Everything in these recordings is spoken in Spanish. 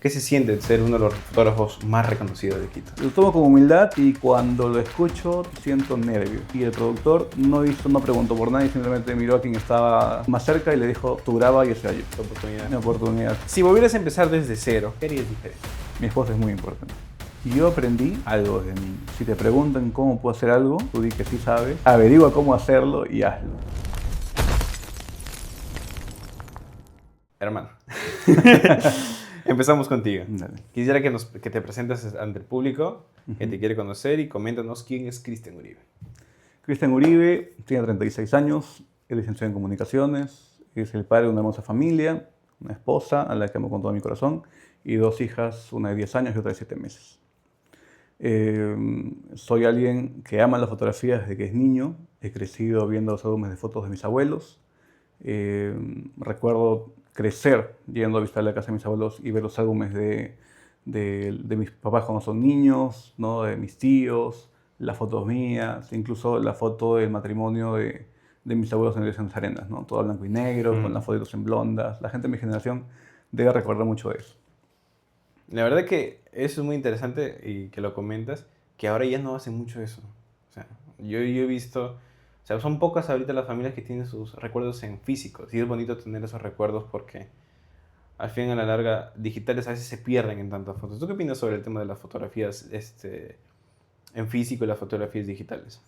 ¿Qué se siente ser uno de los fotógrafos más reconocidos de Quito? Lo tomo con humildad y cuando lo escucho siento nervios. Y el productor no preguntó por nadie, simplemente miró a quien estaba más cerca y le dijo, tú graba y ese yo. Tu oportunidad. Mi oportunidad. Si volvieras a empezar desde cero, ¿qué harías diferente? Mi esposa es muy importante. Y yo aprendí algo desde niño. Si te preguntan cómo puedo hacer algo, tú di que sí sabes, averigua cómo hacerlo y hazlo. Hermano. Empezamos contigo. Dale. Quisiera que te presentes ante el público que te quiere conocer y coméntanos quién es Cristian Uribe. Cristian Uribe tiene 36 años, es licenciado en comunicaciones, es el padre de una hermosa familia, una esposa a la que amo con todo mi corazón y dos hijas, una de 10 años y otra de 7 meses. Soy alguien que ama la fotografía desde que es niño, he crecido viendo los álbumes de fotos de mis abuelos. Recuerdo crecer yendo a visitar la casa de mis abuelos y ver los álbumes de mis papás cuando son niños, ¿no? De mis tíos, las fotos mías, incluso la foto del matrimonio de mis abuelos en la iglesia de las Arenas, ¿no? Todo blanco y negro, con las fotos en blondas. La gente de mi generación debe recordar mucho de eso. La verdad que eso es muy interesante y que lo comentas, que ahora ya no hacen mucho eso. O sea, yo he visto, o sea, son pocas ahorita las familias que tienen sus recuerdos en físicos y es bonito tener esos recuerdos porque al fin a la larga digitales a veces se pierden en tantas fotos. ¿Tú qué opinas sobre el tema de las fotografías en físico y las fotografías digitales?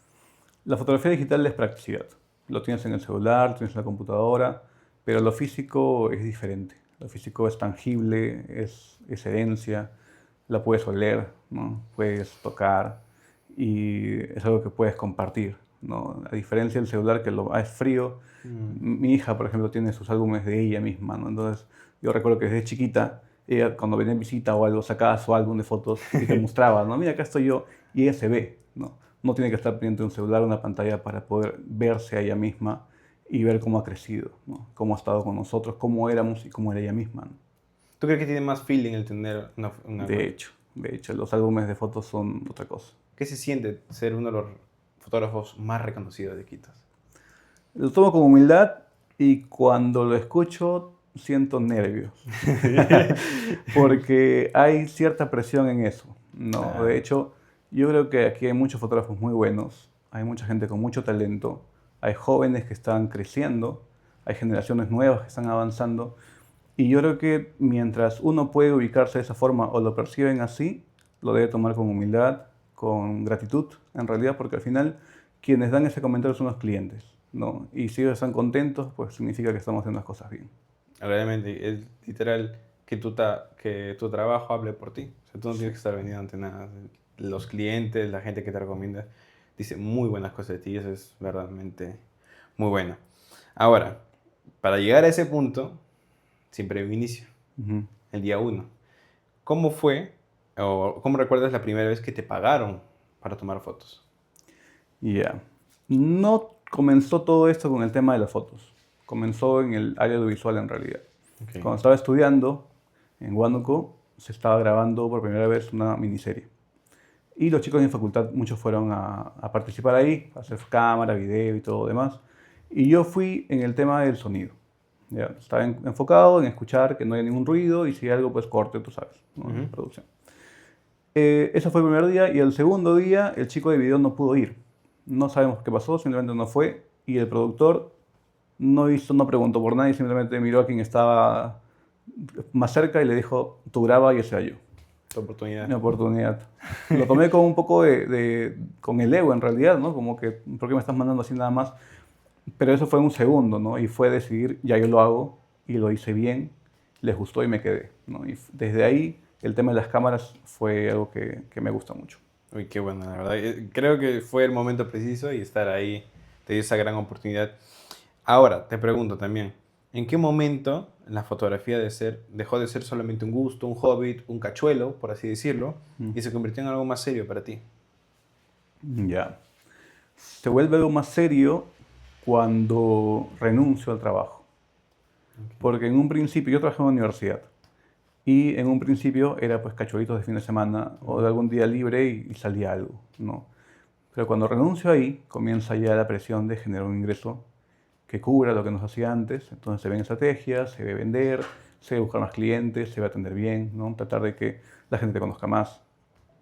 La fotografía digital es practicidad. Lo tienes en el celular, lo tienes en la computadora, pero lo físico es diferente. Lo físico es tangible, es herencia, la puedes oler, ¿no? Puedes tocar y es algo que puedes compartir, ¿no? A diferencia del celular que es frío, mi hija, por ejemplo, tiene sus álbumes de ella misma, ¿no? Entonces, yo recuerdo que desde chiquita, ella cuando venía en visita o algo, sacaba su álbum de fotos y te mostraba, ¿no? Mira, acá estoy yo, y ella se ve, ¿no? No tiene que estar pendiente de un celular o una pantalla para poder verse a ella misma y ver cómo ha crecido, ¿no? Cómo ha estado con nosotros, cómo éramos y cómo era ella misma, ¿no? ¿Tú crees que tiene más feeling el tener De hecho, los álbumes de fotos son otra cosa. ¿Qué se siente ser uno de los fotógrafos más reconocidos de Quito? Lo tomo con humildad y cuando lo escucho siento nervios, porque hay cierta presión en eso, ¿no? Ah, De hecho, yo creo que aquí hay muchos fotógrafos muy buenos, hay mucha gente con mucho talento, hay jóvenes que están creciendo, hay generaciones nuevas que están avanzando, y yo creo que mientras uno puede ubicarse de esa forma o lo perciben así, lo debe tomar con humildad, con gratitud, en realidad, porque al final quienes dan ese comentario son los clientes, ¿no? Y si ellos están contentos, pues significa que estamos haciendo las cosas bien. realmente, es literal que tu trabajo hable por ti. O sea, tú no tienes que estar vendiendo ante nada. Los clientes, la gente que te recomienda, dice muy buenas cosas de ti. Eso es verdaderamente muy bueno. Ahora, para llegar a ese punto, siempre hay un inicio, Ujú. el día uno. ¿Cómo fue o cómo recuerdas la primera vez que te pagaron para tomar fotos? Ya. No comenzó todo esto con el tema de las fotos. Comenzó en el área audiovisual en realidad. Okay. Cuando estaba estudiando en Huánuco, se estaba grabando por primera vez una miniserie. Y los chicos de mi facultad, muchos fueron a participar ahí, a hacer cámara, video y todo lo demás. Y yo fui en el tema del sonido. Ya, estaba enfocado en escuchar que no haya ningún ruido y si hay algo, pues corte, tú sabes, ¿no? Ujú. Producción. Eso fue el primer día y el segundo día el chico de video no pudo ir. No sabemos qué pasó, simplemente no fue y el productor no preguntó por nadie, simplemente miró a quien estaba más cerca y le dijo, tú graba y ese era yo. Tu oportunidad. Mi oportunidad. Lo tomé con un poco con el ego en realidad, ¿no? Como que, ¿por qué me estás mandando así nada más? Pero eso fue un segundo, ¿no? Y fue decidir, ya yo lo hago y lo hice bien, les gustó y me quedé, ¿no? Y desde ahí el tema de las cámaras fue algo que me gusta mucho. Uy, qué bueno, la verdad. Creo que fue el momento preciso y estar ahí te dio esa gran oportunidad. Ahora, te pregunto también, ¿en qué momento la fotografía dejó de ser solamente un gusto, un hobby, un cachuelo, por así decirlo, Mm. y se convirtió en algo más serio para ti? Ya. Se vuelve algo más serio cuando renuncio al trabajo. Porque en un principio, yo trabajé en la universidad. Y en un principio era pues cachuelitos de fin de semana o de algún día libre y salía algo, ¿no? Pero cuando renuncio ahí, comienza ya la presión de generar un ingreso que cubra lo que nos hacía antes. Entonces se ven estrategias, se ve vender, se debe buscar más clientes, se debe atender bien, ¿no? Tratar de que la gente te conozca más.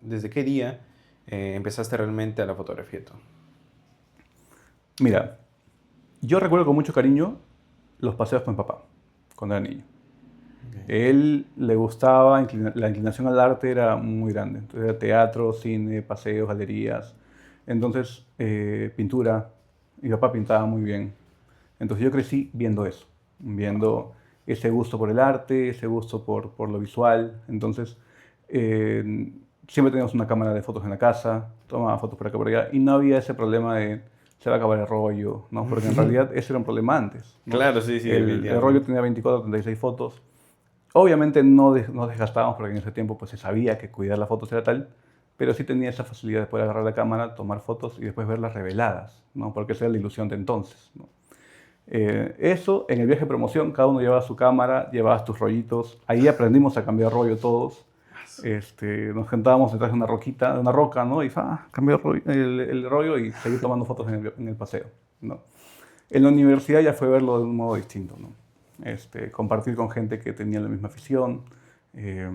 ¿Desde qué día empezaste realmente a la fotografía tú? Mira, yo recuerdo con mucho cariño los paseos con mi papá, cuando era niño. Ok. Él le gustaba, la inclinación al arte era muy grande. Entonces era teatro, cine, paseos, galerías. Entonces, pintura. Mi papá pintaba muy bien. Entonces yo crecí viendo eso, Wow. viendo ese gusto por el arte, ese gusto por lo visual. Entonces, eh, siempre teníamos una cámara de fotos en la casa, tomaba fotos por acá por allá, y no había ese problema de se va a acabar el rollo, ¿no? Porque en realidad ese era un problema antes, ¿no? Claro, sí, sí, El rollo definitivamente. tenía 24 o 36 fotos. Obviamente no nos desgastábamos porque en ese tiempo pues se sabía que cuidar las fotos era tal, pero sí tenía esa facilidad de poder agarrar la cámara, tomar fotos y después verlas reveladas, ¿no? Porque esa era la ilusión de entonces, ¿no? Eso, en el viaje de promoción, cada uno llevaba su cámara, llevabas tus rollitos. Ahí aprendimos a cambiar rollo todos. Nos sentábamos detrás de una roquita, de una roca, ¿no? Y cambiar el rollo y seguir tomando fotos en el paseo, ¿no? En la universidad ya fue verlo de un modo distinto, ¿no? Compartir con gente que tenía la misma afición, eh,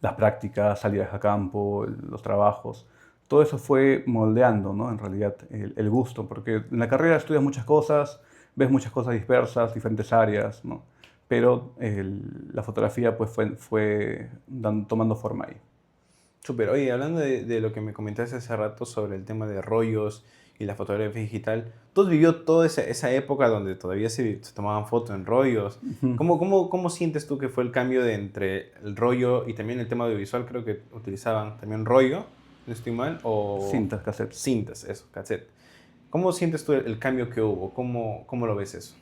las prácticas, salidas a campo, los trabajos. Todo eso fue moldeando, ¿no? En realidad, el gusto, porque en la carrera estudias muchas cosas, ves muchas cosas dispersas, diferentes áreas, ¿no? Pero la fotografía pues fue tomando forma ahí. Súper. Oye, hablando de lo que me comentaste hace rato sobre el tema de rollos y la fotografía digital, ¿tú has vivido toda esa época donde todavía se tomaban fotos en rollos? Ujú. ¿Cómo sientes tú que fue el cambio de entre el rollo y también el tema audiovisual? Creo que utilizaban también rollo, no estoy mal, o Cintas, cassette. cintas, eso, cassette. ¿Cómo sientes tú el cambio que hubo? ¿Cómo lo ves eso?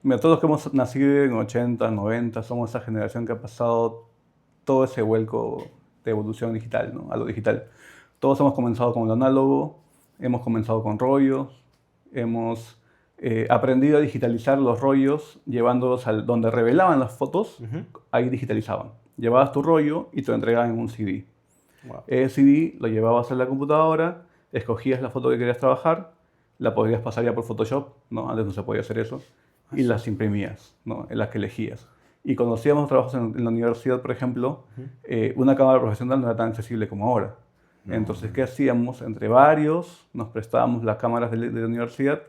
Mira, todos los que hemos nacido en 80, 90, somos esa generación que ha pasado todo ese vuelco de evolución digital, ¿no? A lo digital. Todos hemos comenzado con lo análogo, hemos comenzado con rollos, hemos aprendido a digitalizar los rollos llevándolos al donde revelaban las fotos, Ujú. ahí digitalizaban. Llevabas tu rollo y te lo entregaban en un CD. Wow. Ese CD lo llevabas a la computadora, escogías la foto que querías trabajar, la podías pasar ya por Photoshop, ¿no? Antes no se podía hacer eso, y las imprimías, ¿no? En las que elegías. Y cuando hacíamos trabajos en la universidad, por ejemplo, Ujú. una cámara profesional no era tan accesible como ahora. No. Entonces, ¿qué hacíamos? Entre varios, nos prestábamos las cámaras de la universidad,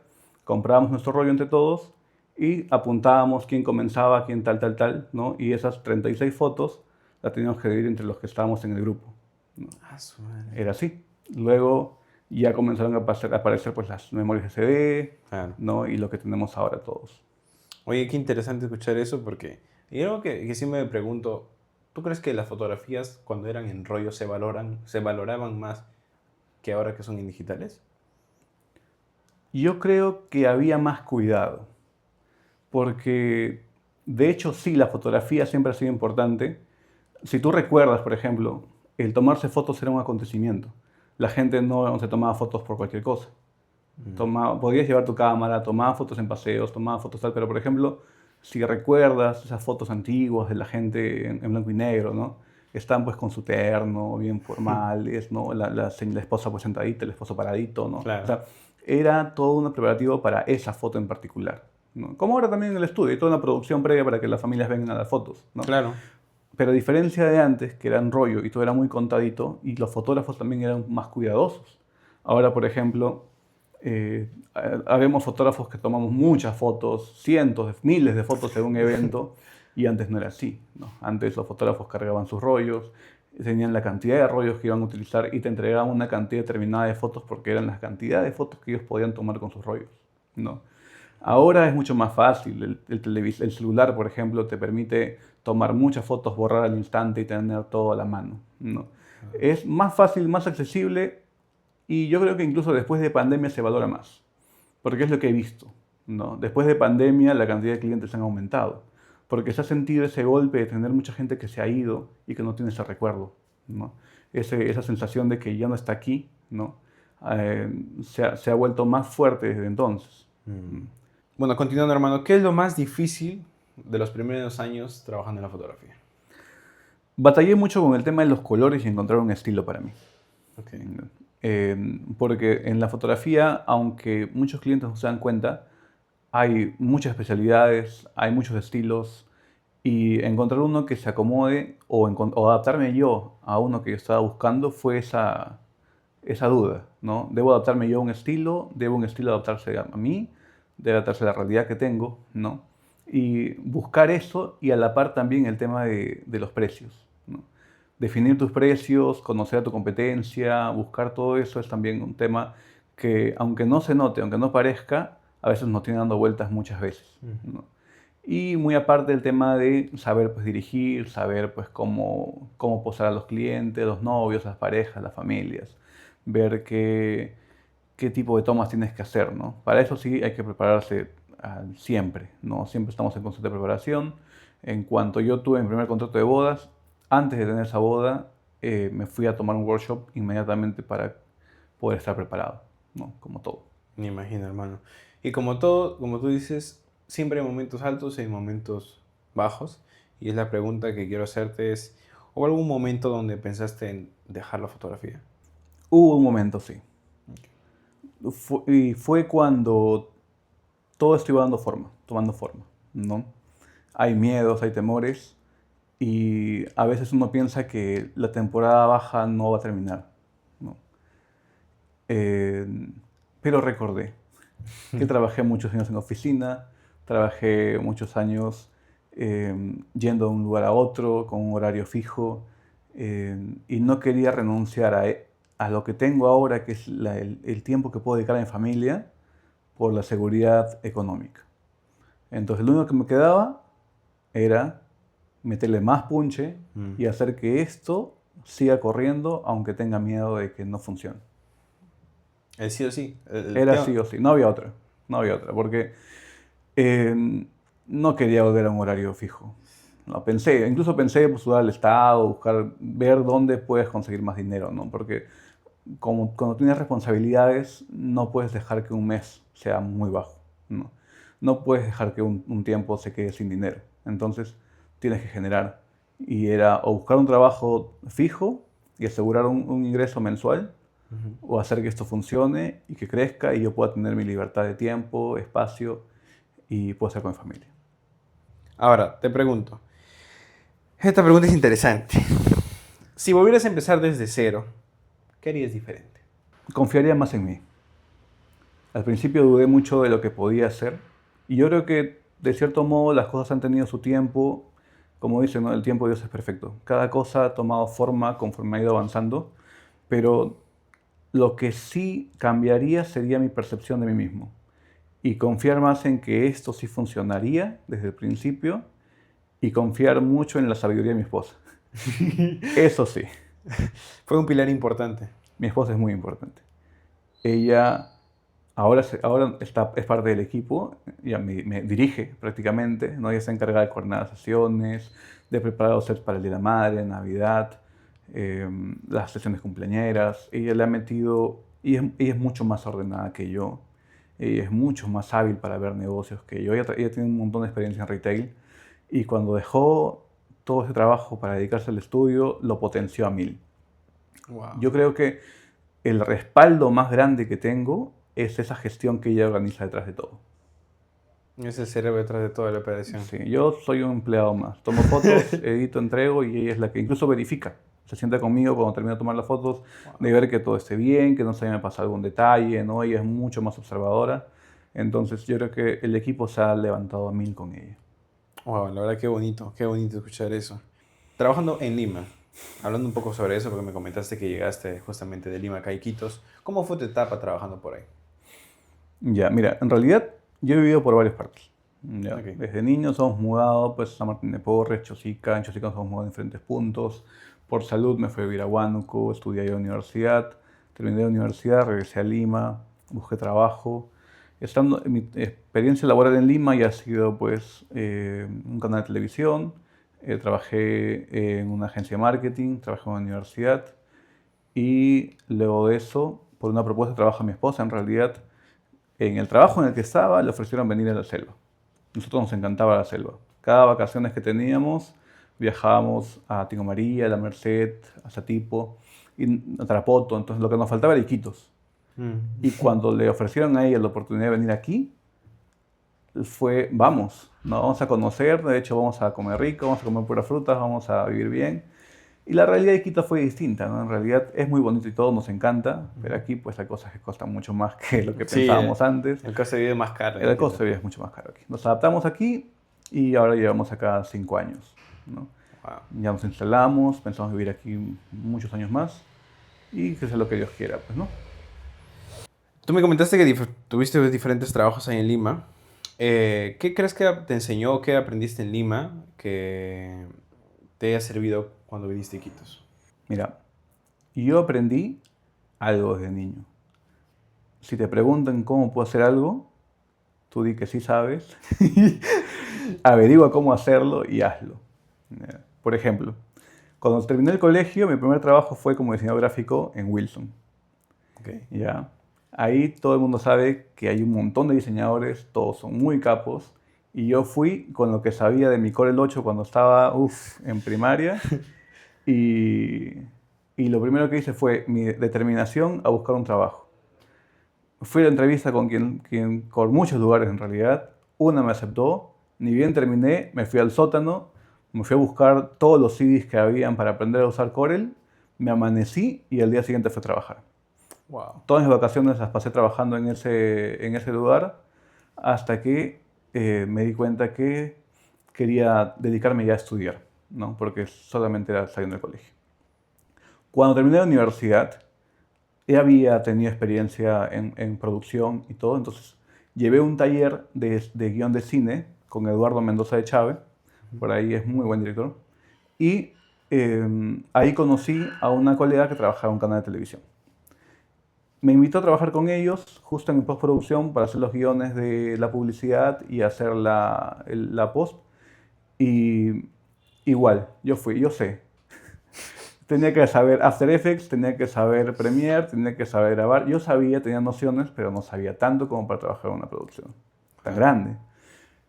comprábamos nuestro rollo entre todos y apuntábamos quién comenzaba, quién tal, tal, tal, ¿no? Y esas 36 fotos las teníamos que dividir entre los que estábamos en el grupo, ¿no? Ah, su madre. Era así. Luego ya comenzaron a aparecer pues, las memorias SD, Claro. ¿no? Y lo que tenemos ahora todos. Oye, qué interesante escuchar eso porque y algo que sí me pregunto, ¿tú crees que las fotografías cuando eran en rollo se valoraban más que ahora que son en digitales? Yo creo que había más cuidado, porque de hecho sí, la fotografía siempre ha sido importante. Si tú recuerdas, por ejemplo, el tomarse fotos era un acontecimiento. La gente no se tomaba fotos por cualquier cosa. Mm. Podías llevar tu cámara, tomabas fotos en paseos, tomabas fotos tal, pero por ejemplo, si recuerdas esas fotos antiguas de la gente en blanco y negro, ¿no? Están pues con su terno, bien formales, ¿no? La esposa pues sentadita, el esposo paradito, ¿no? O Claro, sea, era todo un preparativo para esa foto en particular, ¿no? Como ahora también en el estudio, hay toda una producción previa para que las familias vengan a las fotos, ¿no? claro. Pero a diferencia de antes, que eran rollo y todo era muy contadito, y los fotógrafos también eran más cuidadosos. Ahora, por ejemplo, habemos fotógrafos que tomamos muchas fotos, cientos, miles de fotos en un evento, y antes no era así, ¿no? Antes los fotógrafos cargaban sus rollos, tenían la cantidad de rollos que iban a utilizar y te entregaban una cantidad determinada de fotos porque eran la cantidad de fotos que ellos podían tomar con sus rollos, ¿no? Ahora es mucho más fácil. El celular, por ejemplo, te permite tomar muchas fotos, borrar al instante y tener todo a la mano, ¿no? Es más fácil, más accesible y yo creo que incluso después de pandemia se valora más, porque es lo que he visto, ¿no? Después de pandemia la cantidad de clientes han aumentado, porque se ha sentido ese golpe de tener mucha gente que se ha ido y que no tiene ese recuerdo, ¿no? Esa sensación de que ya no está aquí, ¿no? Se ha vuelto más fuerte desde entonces. Mm. Bueno, continuando, hermano, ¿qué es lo más difícil de los primeros años trabajando en la fotografía? Batallé mucho con el tema de los colores y encontrar un estilo para mí. Ok. Porque en la fotografía, aunque muchos clientes no se dan cuenta, hay muchas especialidades, hay muchos estilos Y encontrar uno que se acomode o adaptarme yo a uno que yo estaba buscando fue esa duda, ¿no? ¿Debo adaptarme yo a un estilo? ¿Debo un estilo adaptarse a mí? ¿Debe adaptarse a la realidad que tengo? ¿No? Y buscar eso y a la par también el tema de los precios, ¿no? Definir tus precios, conocer a tu competencia, buscar todo eso es también un tema que, aunque no se note, aunque no parezca, a veces nos tiene dando vueltas muchas veces, Mm. ¿no? Y muy aparte del tema de saber pues, dirigir, saber pues, cómo posar a los clientes, los novios, las parejas, las familias, ver qué tipo de tomas tienes que hacer, ¿no? Para eso sí hay que prepararse siempre, ¿no? Siempre estamos en constante preparación. En cuanto yo tuve mi primer contrato de bodas, antes de tener esa boda, me fui a tomar un workshop inmediatamente para poder estar preparado, ¿no? Como todo. Me imagino, hermano. Y como todo, como tú dices, siempre hay momentos altos y hay momentos bajos. Y es la pregunta que quiero hacerte es, ¿hubo algún momento donde pensaste en dejar la fotografía? Hubo un momento, sí. Y fue cuando todo esto iba dando forma, tomando forma, ¿no? Hay miedos, hay temores y a veces uno piensa que la temporada baja no va a terminar, ¿no? Eh, pero recordé que trabajé muchos años en oficina, trabajé muchos años yendo de un lugar a otro con un horario fijo y no quería renunciar a lo que tengo ahora, que es el tiempo que puedo dedicar a mi familia por la seguridad económica. Entonces, lo único que me quedaba era meterle más punche Mm. y hacer que esto siga corriendo, aunque tenga miedo de que no funcione. El sí o sí. El Era tema. sí o sí, no había otra, no había otra, porque no quería volver a un horario fijo. No, incluso pensé postular al Estado, buscar, ver dónde puedes conseguir más dinero, ¿no? Porque como cuando tienes responsabilidades, no puedes dejar que un mes sea muy bajo, ¿no? No puedes dejar que un tiempo se quede sin dinero. Entonces, tienes que generar. Y era o buscar un trabajo fijo y asegurar un ingreso mensual, Ujú. o hacer que esto funcione y que crezca y yo pueda tener mi libertad de tiempo, espacio y pueda estar con mi familia. Ahora, te pregunto. Esta pregunta es interesante. Si volvieras a empezar desde cero, ¿qué harías diferente? Confiaría más en mí. Al principio dudé mucho de lo que podía hacer y yo creo que de cierto modo las cosas han tenido su tiempo. Como dicen, ¿no? El tiempo de Dios es perfecto. Cada cosa ha tomado forma conforme ha ido avanzando, pero lo que sí cambiaría sería mi percepción de mí mismo y confiar más en que esto sí funcionaría desde el principio y confiar mucho en la sabiduría de mi esposa. Eso sí, Fue un pilar importante. mi esposa es muy importante. Ella ahora es parte del equipo, ya me dirige prácticamente, ¿no? Ella está encargada de coordinar las sesiones, de preparar los sets para el Día de la Madre, Navidad, eh, las sesiones cumpleañeras. Ella le ha metido, ella es mucho más ordenada que yo, ella es mucho más hábil para ver negocios que yo. Ella tiene un montón de experiencia en retail y cuando dejó todo ese trabajo para dedicarse al estudio, lo potenció a 1000. Wow. Yo creo que el respaldo más grande que tengo es esa gestión que ella organiza detrás de todo. Es el cerebro detrás de toda la operación. Sí, yo soy un empleado más. Tomo fotos, edito, entrego y ella es la que incluso verifica. Se sienta conmigo cuando termino de tomar las fotos, de ver que todo esté bien, que no se me pasa algún detalle, ¿no? Ella es mucho más observadora. Entonces yo creo que el equipo se ha levantado a 1000 con ella. Wow, la verdad qué bonito escuchar eso. Trabajando en Lima, hablando un poco sobre eso, porque me comentaste que llegaste justamente de Lima acá a Iquitos. ¿Cómo fue tu etapa trabajando por ahí? Ya, mira, en realidad yo he vivido por varias partes. Ya, Ok. desde niño nos hemos mudado pues, a San Martín de Porres, Chosica. En Chosica nos hemos mudado en diferentes puntos. Por salud me fui a vivir a Huánuco, estudié ahí en la universidad. Terminé la universidad, regresé a Lima, busqué trabajo. Mi experiencia laboral en Lima ya ha sido pues, un canal de televisión. Trabajé en una agencia de marketing, trabajé en una universidad. Y luego de eso, por una propuesta de trabajo a mi esposa, en realidad en el trabajo en el que estaba, le ofrecieron venir a la selva. Nosotros nos encantaba la selva. Cada vacaciones que teníamos, viajábamos a Tingo María, a La Merced, a Satipo, y a Tarapoto. Entonces lo que nos faltaba era Iquitos. Mm. Y cuando le ofrecieron a ella la oportunidad de venir aquí, fue, vamos, ¿no? Vamos a conocer, de hecho vamos a comer rico, vamos a comer puras frutas, vamos a vivir bien. Y la realidad de Quito fue distinta, ¿no? En realidad es muy bonito y todo, nos encanta, pero Ujú. aquí pues hay cosas que costan mucho más que lo que Sí, pensábamos antes. el costo de vida es más caro en El costo Quito. de vida es mucho más caro aquí. Nos adaptamos aquí y ahora llevamos acá 5 años, ¿no? Wow. Ya nos instalamos, pensamos vivir aquí muchos años más y que sea lo que Dios quiera, pues, ¿no? Tú me comentaste que tuviste diferentes trabajos ahí en Lima. ¿Qué crees que te enseñó, qué aprendiste en Lima que te haya servido cuando viniste a Iquitos? Mira, yo aprendí algo desde niño. Si te preguntan cómo puedo hacer algo, tú di que sí sabes, averigua cómo hacerlo y hazlo. Por ejemplo, cuando terminé el colegio, mi primer trabajo fue como diseñador gráfico en Wilson. Ok. ¿Ya? Ahí todo el mundo sabe que hay un montón de diseñadores, todos son muy capos, y yo fui con lo que sabía de mi Corel 8 cuando estaba en primaria, y, y lo primero que hice fue mi determinación a buscar un trabajo. Fui a la entrevista con muchos lugares en realidad, una me aceptó, ni bien terminé, me fui al sótano, me fui a buscar todos los CDs que habían para aprender a usar Corel, me amanecí y al día siguiente fui a trabajar. Wow. Todas mis vacaciones las pasé trabajando en ese lugar hasta que me di cuenta que quería dedicarme ya a estudiar, ¿no? Porque solamente era saliendo del colegio. Cuando terminé la universidad, ya había tenido experiencia en producción y todo, entonces llevé un taller de guión de cine con Eduardo Mendoza de Chávez, por ahí es muy buen director, y ahí conocí a una colega que trabajaba en un canal de televisión. Me invitó a trabajar con ellos justo en postproducción para hacer los guiones de la publicidad y hacer la post. Y igual, yo fui, yo sé. Tenía que saber After Effects, tenía que saber Premiere, tenía que saber grabar. Yo sabía, tenía nociones, pero no sabía tanto como para trabajar en una producción tan Claro. grande.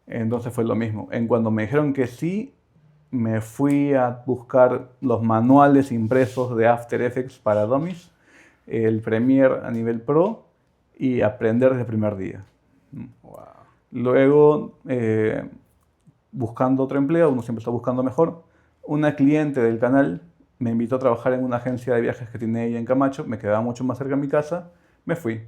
Entonces fue lo mismo. En cuando me dijeron que sí, me fui a buscar los manuales impresos de After Effects para Dummies, el Premiere a nivel Pro y aprender desde el primer día. Wow. Luego, buscando otro empleo, uno siempre está buscando mejor, una cliente del canal me invitó a trabajar en una agencia de viajes que tiene ella en Camacho, me quedaba mucho más cerca de mi casa, me fui.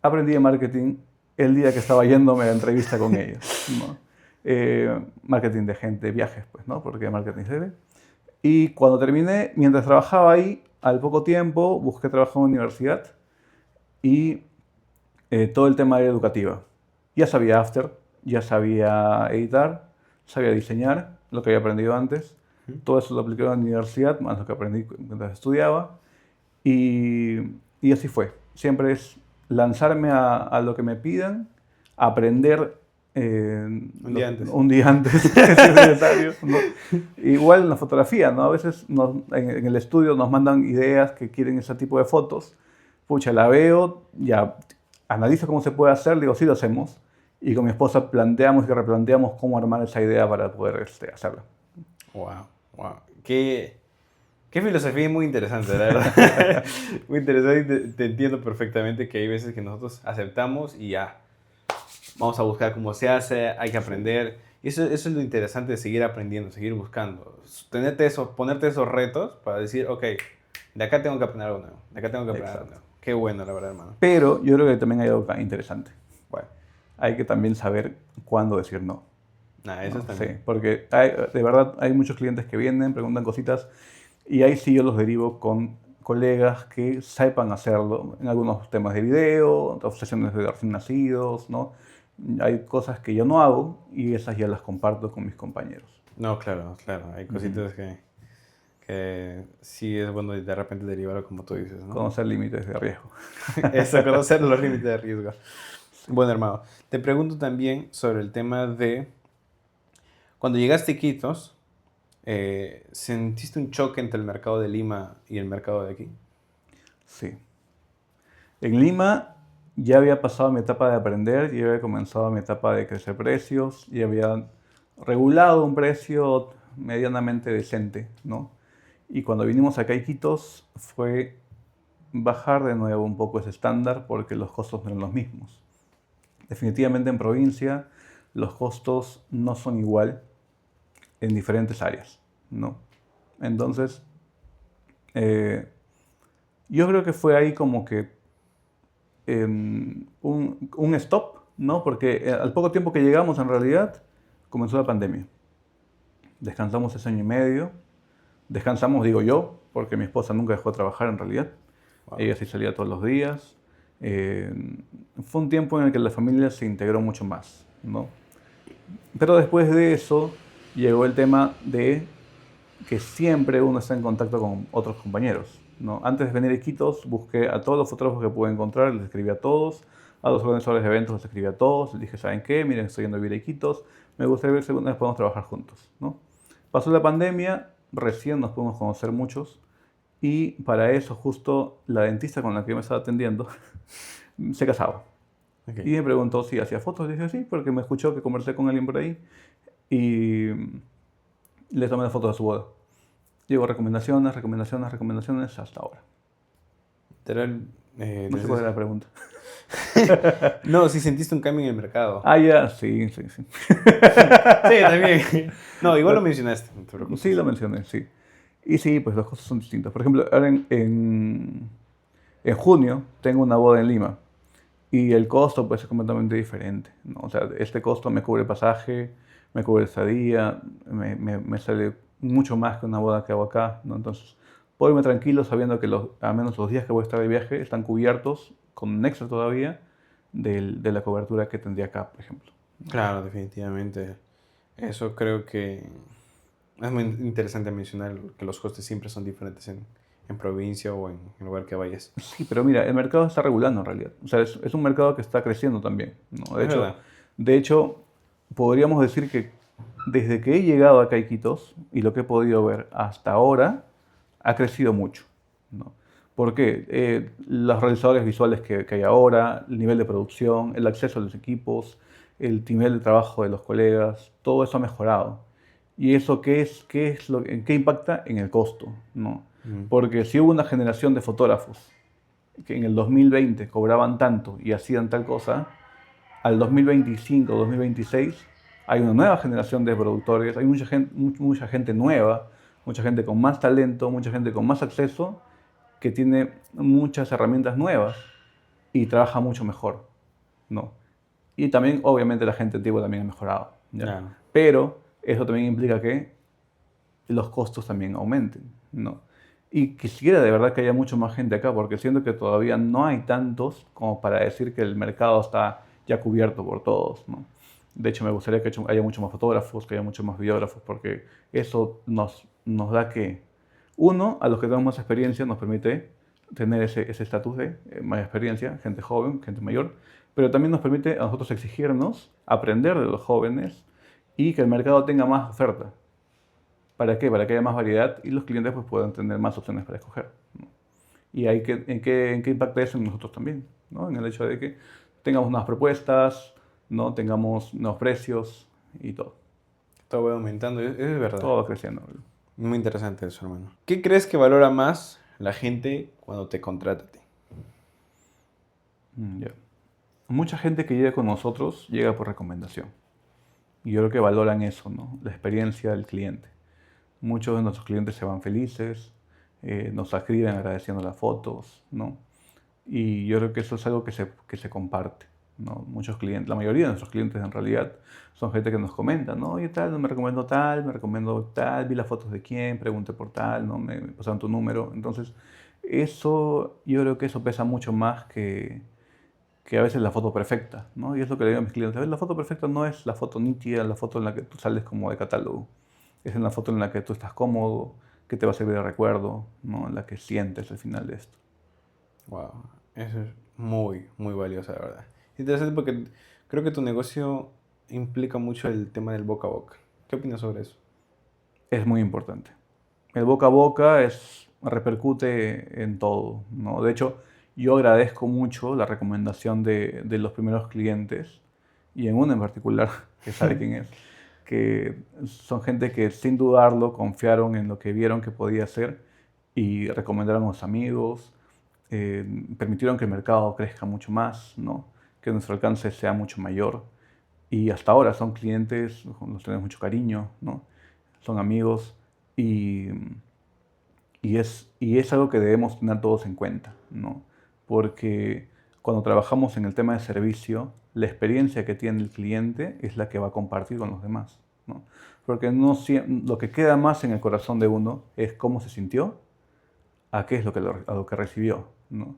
Aprendí de marketing el día que estaba yéndome a la entrevista con ellos, ¿no? Marketing de gente, de viajes, pues, ¿no? Porque marketing se ve. Y cuando terminé, mientras trabajaba ahí, al poco tiempo busqué trabajo en la universidad y todo el tema era educativa. Ya sabía After, ya sabía editar, sabía diseñar, lo que había aprendido antes. Ujú. Todo eso lo apliqué en la universidad, más lo que aprendí mientras estudiaba. Y, y así fue. Siempre es lanzarme a lo que me pidan, aprender Un día antes. un día antes, si es necesario, ¿no? Igual en la fotografía, ¿no? A veces en el estudio nos mandan ideas que quieren ese tipo de fotos. Pucha, la veo, ya analizo cómo se puede hacer, digo, sí lo hacemos. Y con mi esposa planteamos y replanteamos cómo armar esa idea para poder hacerla. Wow. Wow. Qué filosofía muy interesante, la verdad. Muy interesante y te entiendo perfectamente que hay veces que nosotros aceptamos y ya, vamos a buscar cómo se hace, hay que Sí, aprender. Y eso es lo interesante de seguir aprendiendo, seguir buscando. Ponerte esos retos para decir, ok, de acá tengo que aprender algo nuevo, de acá tengo que aprender algo exacto. nuevo. Qué bueno, la verdad, hermano. Pero yo creo que también hay algo interesante. Bueno, Hay que también saber cuándo decir no. nada, eso ¿No? Sí, también. porque de verdad hay muchos clientes que vienen, preguntan cositas y ahí sí yo los derivo con colegas que sepan hacerlo en algunos temas de video, otras sesiones de recién nacidos, ¿no? Hay cosas que yo no hago y esas ya las comparto con mis compañeros. No, claro, claro. Hay Ujú. cositas que sí es bueno de repente derivarlo como tú dices, ¿no? Conocer límites de riesgo. Eso, conocer los límites de riesgo. Sí. Bueno, hermano, te pregunto también sobre el tema de cuando llegaste a Iquitos, ¿sentiste un choque entre el mercado de Lima y el mercado de aquí? Sí. En Lima ya había pasado mi etapa de aprender, ya había comenzado mi etapa de crecer precios, ya había regulado un precio medianamente decente, ¿no? Y cuando vinimos acá a Iquitos fue bajar de nuevo un poco ese estándar porque los costos no eran los mismos. definitivamente en provincia los costos no son igual en diferentes áreas, ¿no? Entonces, eh, yo creo que fue ahí como que un stop, ¿no? Porque al poco tiempo que llegamos, en realidad, comenzó la pandemia. Descansamos ese año y medio. Descansamos, digo yo, porque mi esposa nunca dejó de trabajar en realidad. Wow. Ella sí salía todos los días. Eh, Fue un tiempo en el que la familia se integró mucho más, ¿no? Pero después de eso llegó el tema de que siempre uno está en contacto con otros compañeros, ¿no? Antes de venir a Iquitos, busqué a todos los fotógrafos que pude encontrar, les escribí a todos, a los organizadores de eventos les escribí a todos, les dije, ¿saben qué? Miren, estoy yendo a vivir a Iquitos, me gustaría ver si alguna vez podemos trabajar juntos, ¿no? Pasó la pandemia, recién nos pudimos conocer muchos, y para eso justo la dentista con la que yo me estaba atendiendo se casaba. Y Ok. me preguntó si hacía fotos, le dije sí, porque me escuchó que conversé con alguien por ahí, y le tomé las fotos de su boda. Llevo recomendaciones, recomendaciones, recomendaciones hasta ahora. Literal, No sé cuál era la pregunta. No, si sentiste un cambio en el mercado. Ah, ya, sí, sí, sí. Sí, también. No, igual lo Lo- mencionaste, no te sí, preocupes. lo mencioné, sí. Y sí, pues las cosas son distintas. Por ejemplo, ahora en junio tengo una boda en Lima y el costo pues es completamente diferente, ¿no? O sea, este costo me cubre el pasaje, me cubre el estadía, me sale mucho más que una boda que hago acá, ¿no? Entonces, puedo irme tranquilo sabiendo que al menos los días que voy a estar de viaje están cubiertos con un extra todavía de la cobertura que tendría acá, por ejemplo. Claro, definitivamente. Eso creo que es muy interesante mencionar que los costes siempre son diferentes en provincia o en el lugar que vayas. Sí, pero mira, el mercado está regulando en realidad. O sea, es un mercado que está creciendo también, ¿no? Es verdad. De hecho, podríamos decir que desde que he llegado acá a Iquitos y lo que he podido ver hasta ahora, ha crecido mucho, ¿no? ¿Por qué? Los realizadores visuales que hay ahora, el nivel de producción, el acceso a los equipos, el nivel de trabajo de los colegas, todo eso ha mejorado. ¿Y eso en qué impacta? En el costo, ¿no? Mm. Porque si hubo una generación de fotógrafos que en el 2020 cobraban tanto y hacían tal cosa, al 2025, 2026 hay una nueva generación de productores, hay mucha gente nueva, mucha gente con más talento, mucha gente con más acceso, que tiene muchas herramientas nuevas y trabaja mucho mejor, ¿no? Y también, obviamente, la gente antigua también ha mejorado, ¿ya? Claro. Pero eso también implica que los costos también aumenten, ¿no? Y quisiera de verdad que haya mucho más gente acá, porque siento que todavía no hay tantos como para decir que el mercado está ya cubierto por todos, ¿no? De hecho, me gustaría que haya mucho más fotógrafos, que haya mucho más videógrafos, porque eso nos da que, uno, a los que tenemos más experiencia nos permite tener ese estatus de más experiencia, gente joven, gente mayor, pero también nos permite a nosotros exigirnos, aprender de los jóvenes y que el mercado tenga más oferta. ¿Para qué? Para que haya más variedad y los clientes pues, puedan tener más opciones para escoger, ¿no? Y ¿en qué impacta eso en nosotros también? ¿No? En el hecho de que tengamos nuevas propuestas, ¿no? Tengamos nuevos precios y todo. Todo va aumentando, es verdad. Todo va creciendo. Muy interesante eso, hermano. ¿Qué crees que valora más la gente cuando te contrata a ti? Ya. Mucha gente que llega con nosotros llega por recomendación. Y yo creo que valoran eso, ¿no? La experiencia del cliente. Muchos de nuestros clientes se van felices, nos escriben agradeciendo las fotos, ¿no? Y yo creo que eso es algo que se comparte, ¿no? Muchos clientes, la mayoría de nuestros clientes en realidad son gente que nos comenta, ¿no? Oye, tal, me recomiendo tal, vi las fotos de quién, pregunté por tal, ¿no? Me pasaron tu número. Entonces, yo creo que eso pesa mucho más que a veces la foto perfecta, ¿no? Y es lo que le digo a mis clientes, a ver, la foto perfecta no es la foto nítida, la foto en la que tú sales como de catálogo, es en la foto en la que tú estás cómodo, que te va a servir de recuerdo, ¿no? En la que sientes al final de esto. Wow, eso es muy, muy valioso, la verdad. Interesante porque creo que tu negocio implica mucho el tema del boca a boca. ¿Qué opinas sobre eso? Es muy importante. El boca a boca repercute en todo, ¿no? De hecho, yo agradezco mucho la recomendación de los primeros clientes, y en uno en particular, que sabe quién es, que son gente que sin dudarlo confiaron en lo que vieron que podía hacer y recomendaron a los amigos, permitieron que el mercado crezca mucho más, ¿no? que nuestro alcance sea mucho mayor. Y hasta ahora son clientes, nos tenemos mucho cariño, ¿no? Son amigos y, y es algo que debemos tener todos en cuenta, ¿no? Porque cuando trabajamos en el tema de servicio, la experiencia que tiene el cliente es la que va a compartir con los demás, ¿no? Porque no, lo que queda más en el corazón de uno es cómo se sintió a qué es lo que, a lo que recibió, ¿no?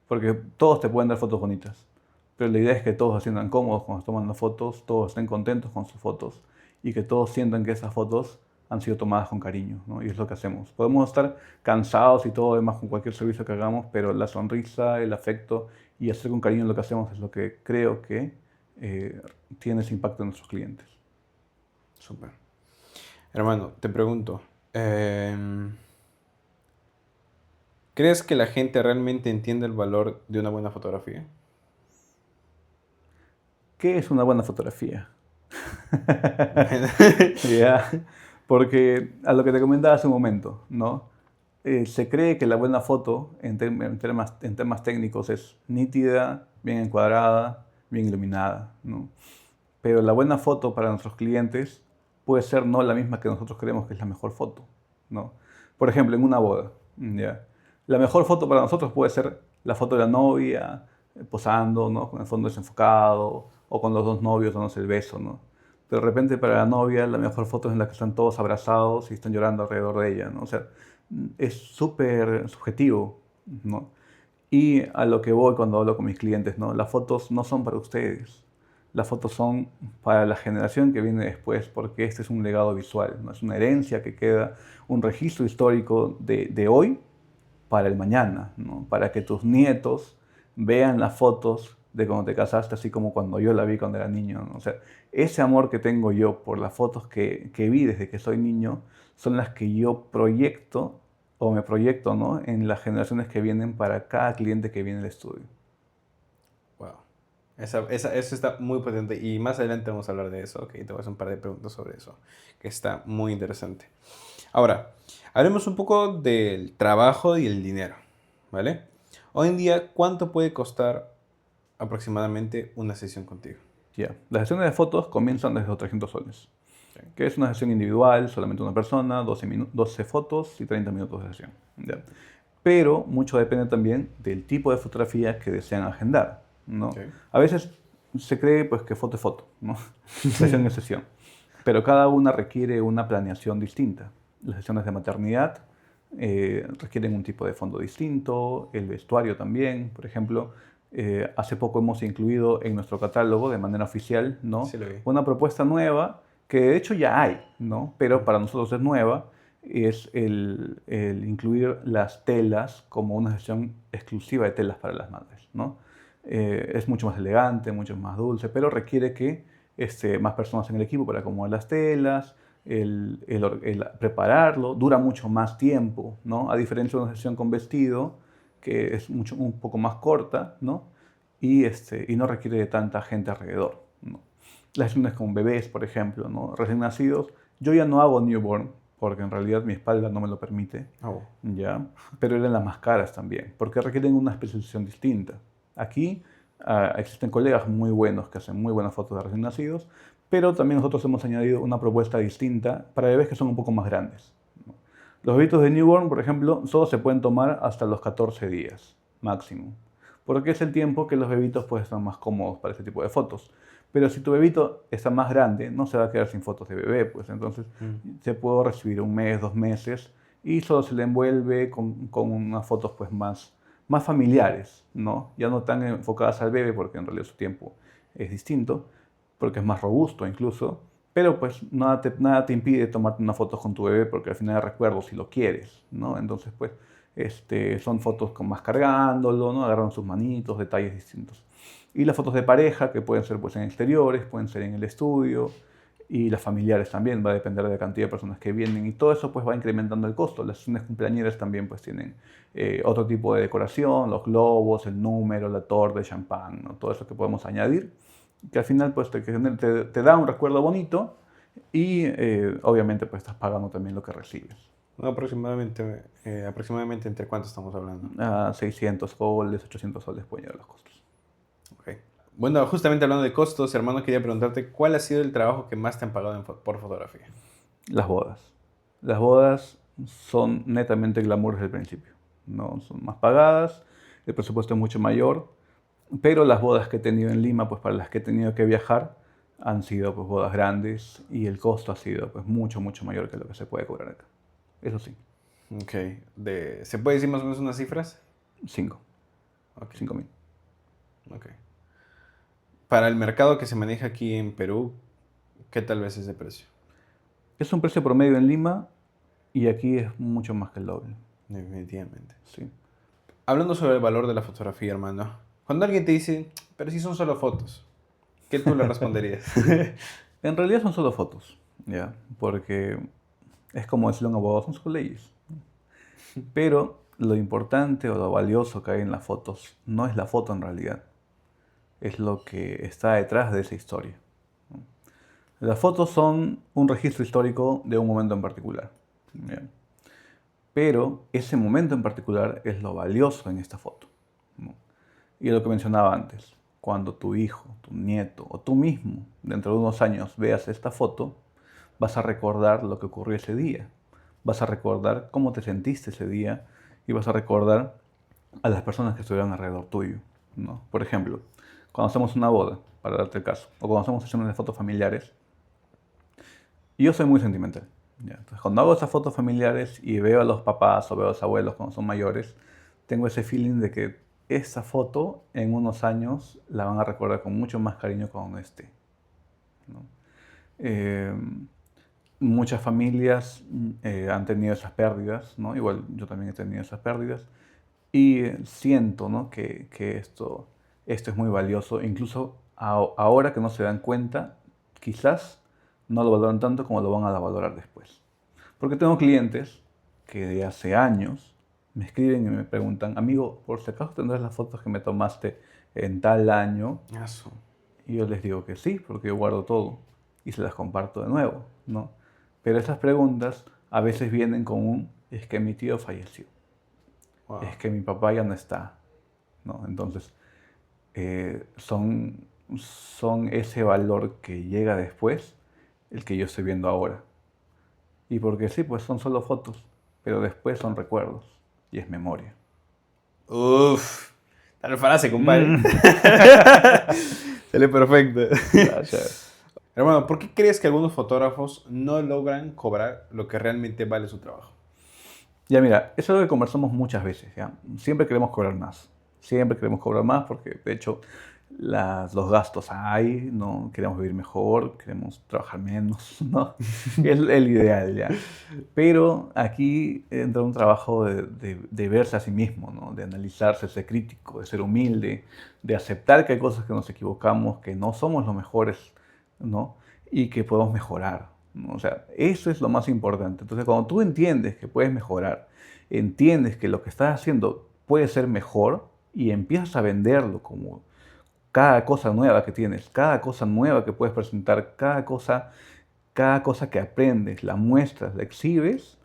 Porque todos te pueden dar fotos bonitas, pero la idea es que todos se sientan cómodos cuando toman las fotos, todos estén contentos con sus fotos y que todos sientan que esas fotos han sido tomadas con cariño, ¿no? Y es lo que hacemos. Podemos estar cansados y todo demás con cualquier servicio que hagamos, pero la sonrisa, el afecto y hacer con cariño lo que hacemos es lo que creo que tiene ese impacto en nuestros clientes. Súper. Hermano, te pregunto, ¿crees que la gente realmente entiende el valor de una buena fotografía? ¿Qué es una buena fotografía? Ya, porque a lo que te comentaba hace un momento, ¿no? Se cree que la buena foto, en temas técnicos, es nítida, bien encuadrada, bien iluminada, ¿no? Pero la buena foto para nuestros clientes puede ser no la misma que nosotros creemos que es la mejor foto, ¿no? Por ejemplo, en una boda, ¿ya? La mejor foto para nosotros puede ser la foto de la novia posando, ¿no? Con el fondo desenfocado, o con los dos novios dándose el beso, ¿no? De repente para la novia la mejor foto es en la que están todos abrazados y están llorando alrededor de ella, ¿no? O sea, es súper subjetivo, ¿no? Y a lo que voy cuando hablo con mis clientes, ¿no? Las fotos no son para ustedes. Las fotos son para la generación que viene después, porque este es un legado visual, ¿no? Es una herencia que queda, un registro histórico de hoy para el mañana, ¿no? Para que tus nietos vean las fotos de cuando te casaste, así como cuando yo la vi cuando era niño, ¿no? O sea, ese amor que tengo yo por las fotos que vi desde que soy niño son las que yo proyecto o me proyecto, ¿no? En las generaciones que vienen para cada cliente que viene al estudio. Wow. Eso está muy potente y más adelante vamos a hablar de eso, ok. Te voy a hacer un par de preguntas sobre eso, que está muy interesante. Ahora, hablemos un poco del trabajo y el dinero, ¿vale? Hoy en día, ¿cuánto puede costar aproximadamente una sesión contigo? Ya. Las sesiones de fotos comienzan desde los 300 soles, Sí. que es una sesión individual, solamente una persona, 12 fotos y 30 minutos de sesión. ¿Ya? Pero mucho depende también del tipo de fotografía que desean agendar, ¿no? Sí. A veces se cree pues, que foto es foto, ¿no? Sesión es sesión, pero cada una requiere una planeación distinta. Las sesiones de maternidad requieren un tipo de fondo distinto, el vestuario también, por ejemplo. Hace poco hemos incluido en nuestro catálogo de manera oficial, ¿no? Sí lo vi. Una propuesta nueva que de hecho ya hay, ¿no? Pero para nosotros es nueva, es el incluir las telas como una sección exclusiva de telas para las madres, ¿no? Es mucho más elegante, mucho más dulce, pero requiere que más personas en el equipo para acomodar las telas, el prepararlo, dura mucho más tiempo, ¿no? A diferencia de una sesión con vestido, que es un poco más corta, ¿no? Y no requiere de tanta gente alrededor, ¿no? Las sesiones con bebés, por ejemplo, ¿no? Recién nacidos, yo ya no hago newborn, porque en realidad mi espalda no me lo permite, Oh. ¿ya? Pero eran las más caras también, porque requieren una especialización distinta. Aquí existen colegas muy buenos que hacen muy buenas fotos de recién nacidos, pero también nosotros hemos añadido una propuesta distinta para bebés que son un poco más grandes, ¿no? Los bebitos de newborn, por ejemplo, solo se pueden tomar hasta los 14 días máximo, porque es el tiempo que los bebitos pues, están más cómodos para este tipo de fotos. Pero si tu bebito está más grande, no se va a quedar sin fotos de bebé, pues entonces se puede recibir un mes, 2 meses, y solo se le envuelve con unas fotos pues más familiares, ¿no? Ya no tan enfocadas al bebé, porque en realidad su tiempo es distinto, porque es más robusto incluso, pero pues nada te impide tomarte una foto con tu bebé, porque al final recuerdo si lo quieres, ¿no? Entonces pues son fotos con más cargándolo, ¿no? Agarran sus manitos, detalles distintos. Y las fotos de pareja, que pueden ser pues, en exteriores, pueden ser en el estudio, y las familiares también, va a depender de la cantidad de personas que vienen, y todo eso pues va incrementando el costo. Las sesiones cumpleañeras también pues tienen otro tipo de decoración, los globos, el número, la torta de champán, ¿no? Todo eso que podemos añadir, que al final pues te da un recuerdo bonito, y obviamente pues estás pagando también lo que recibes. Aproximadamente ¿entre cuánto estamos hablando? A 600 soles, 800 soles pueden llegar los costos. Ok. Bueno, justamente hablando de costos, hermano, quería preguntarte, ¿cuál ha sido el trabajo que más te han pagado por fotografía? Las bodas. Las bodas son netamente glamour desde el principio. No son más pagadas, el presupuesto es mucho mayor, pero las bodas que he tenido en Lima, pues para las que he tenido que viajar, han sido pues bodas grandes y el costo ha sido pues mucho, mucho mayor que lo que se puede cobrar acá. Eso sí, Ok. ¿Se puede decir más o menos unas cifras? 5, Ok, 5.000. ok. Para el mercado que se maneja aquí en Perú, ¿qué tal vez ese precio? Es un precio promedio en Lima y aquí es mucho más que el doble. Definitivamente. Sí. Hablando sobre el valor de la fotografía, hermano. Cuando alguien te dice, pero si son solo fotos, ¿qué tú le responderías? En realidad son solo fotos, ¿ya? Porque es como decirlo en abogado, son solo leyes. Pero lo importante o lo valioso que hay en las fotos no es la foto en realidad, es lo que está detrás de esa historia. Las fotos son un registro histórico de un momento en particular. ¿Ya? Pero ese momento en particular es lo valioso en esta foto, ¿no? Y lo que mencionaba antes, cuando tu hijo, tu nieto o tú mismo, dentro de unos años, veas esta foto, vas a recordar lo que ocurrió ese día, vas a recordar cómo te sentiste ese día y vas a recordar a las personas que estuvieron alrededor tuyo, ¿no? Por ejemplo, cuando hacemos una boda, para darte el caso, o cuando hacemos sesiones de fotos familiares, yo soy muy sentimental. ¿Ya? Entonces, cuando hago esas fotos familiares y veo a los papás o veo a los abuelos cuando son mayores, tengo ese feeling de que esa foto en unos años la van a recordar con mucho más cariño cuando no esté, ¿no? Eh, Muchas familias han tenido esas pérdidas, ¿no? Igual yo también he tenido esas pérdidas y siento, ¿no? que esto es muy valioso, incluso ahora que no se dan cuenta, quizás no lo valoran tanto como lo van a valorar después. Porque tengo clientes que de hace años me escriben y me preguntan, amigo, por si acaso tendrás las fotos que me tomaste en tal año. Eso. Y yo les digo que sí, porque yo guardo todo y se las comparto de nuevo, ¿no? Pero esas preguntas a veces vienen con un, es que mi tío falleció, Wow. es que mi papá ya no está, ¿no? Entonces, son ese valor que llega después el que yo estoy viendo ahora. Y porque sí, pues son solo fotos, pero después son recuerdos y es memoria. Uf. Tal frase, compadre. Mm. Sale perfecto. Gracias. Hermano, ¿por qué crees que algunos fotógrafos no logran cobrar lo que realmente vale su trabajo? Ya mira, eso es lo que conversamos muchas veces, ¿ya? Siempre queremos cobrar más. Siempre queremos cobrar más porque, de hecho, los gastos hay, ¿no? Queremos vivir mejor, queremos trabajar menos, ¿no? Es el ideal, ¿ya? Pero aquí entra un trabajo de verse a sí mismo, ¿no? De analizarse, ser crítico, de ser humilde, de aceptar que hay cosas que nos equivocamos, que no somos los mejores, ¿no? Y que podemos mejorar, ¿no? O sea, eso es lo más importante. Entonces, cuando tú entiendes que puedes mejorar, entiendes que lo que estás haciendo puede ser mejor y empiezas a venderlo como cada cosa nueva que tienes, cada cosa nueva que puedes presentar, cada cosa que aprendes, la muestras, la exhibes,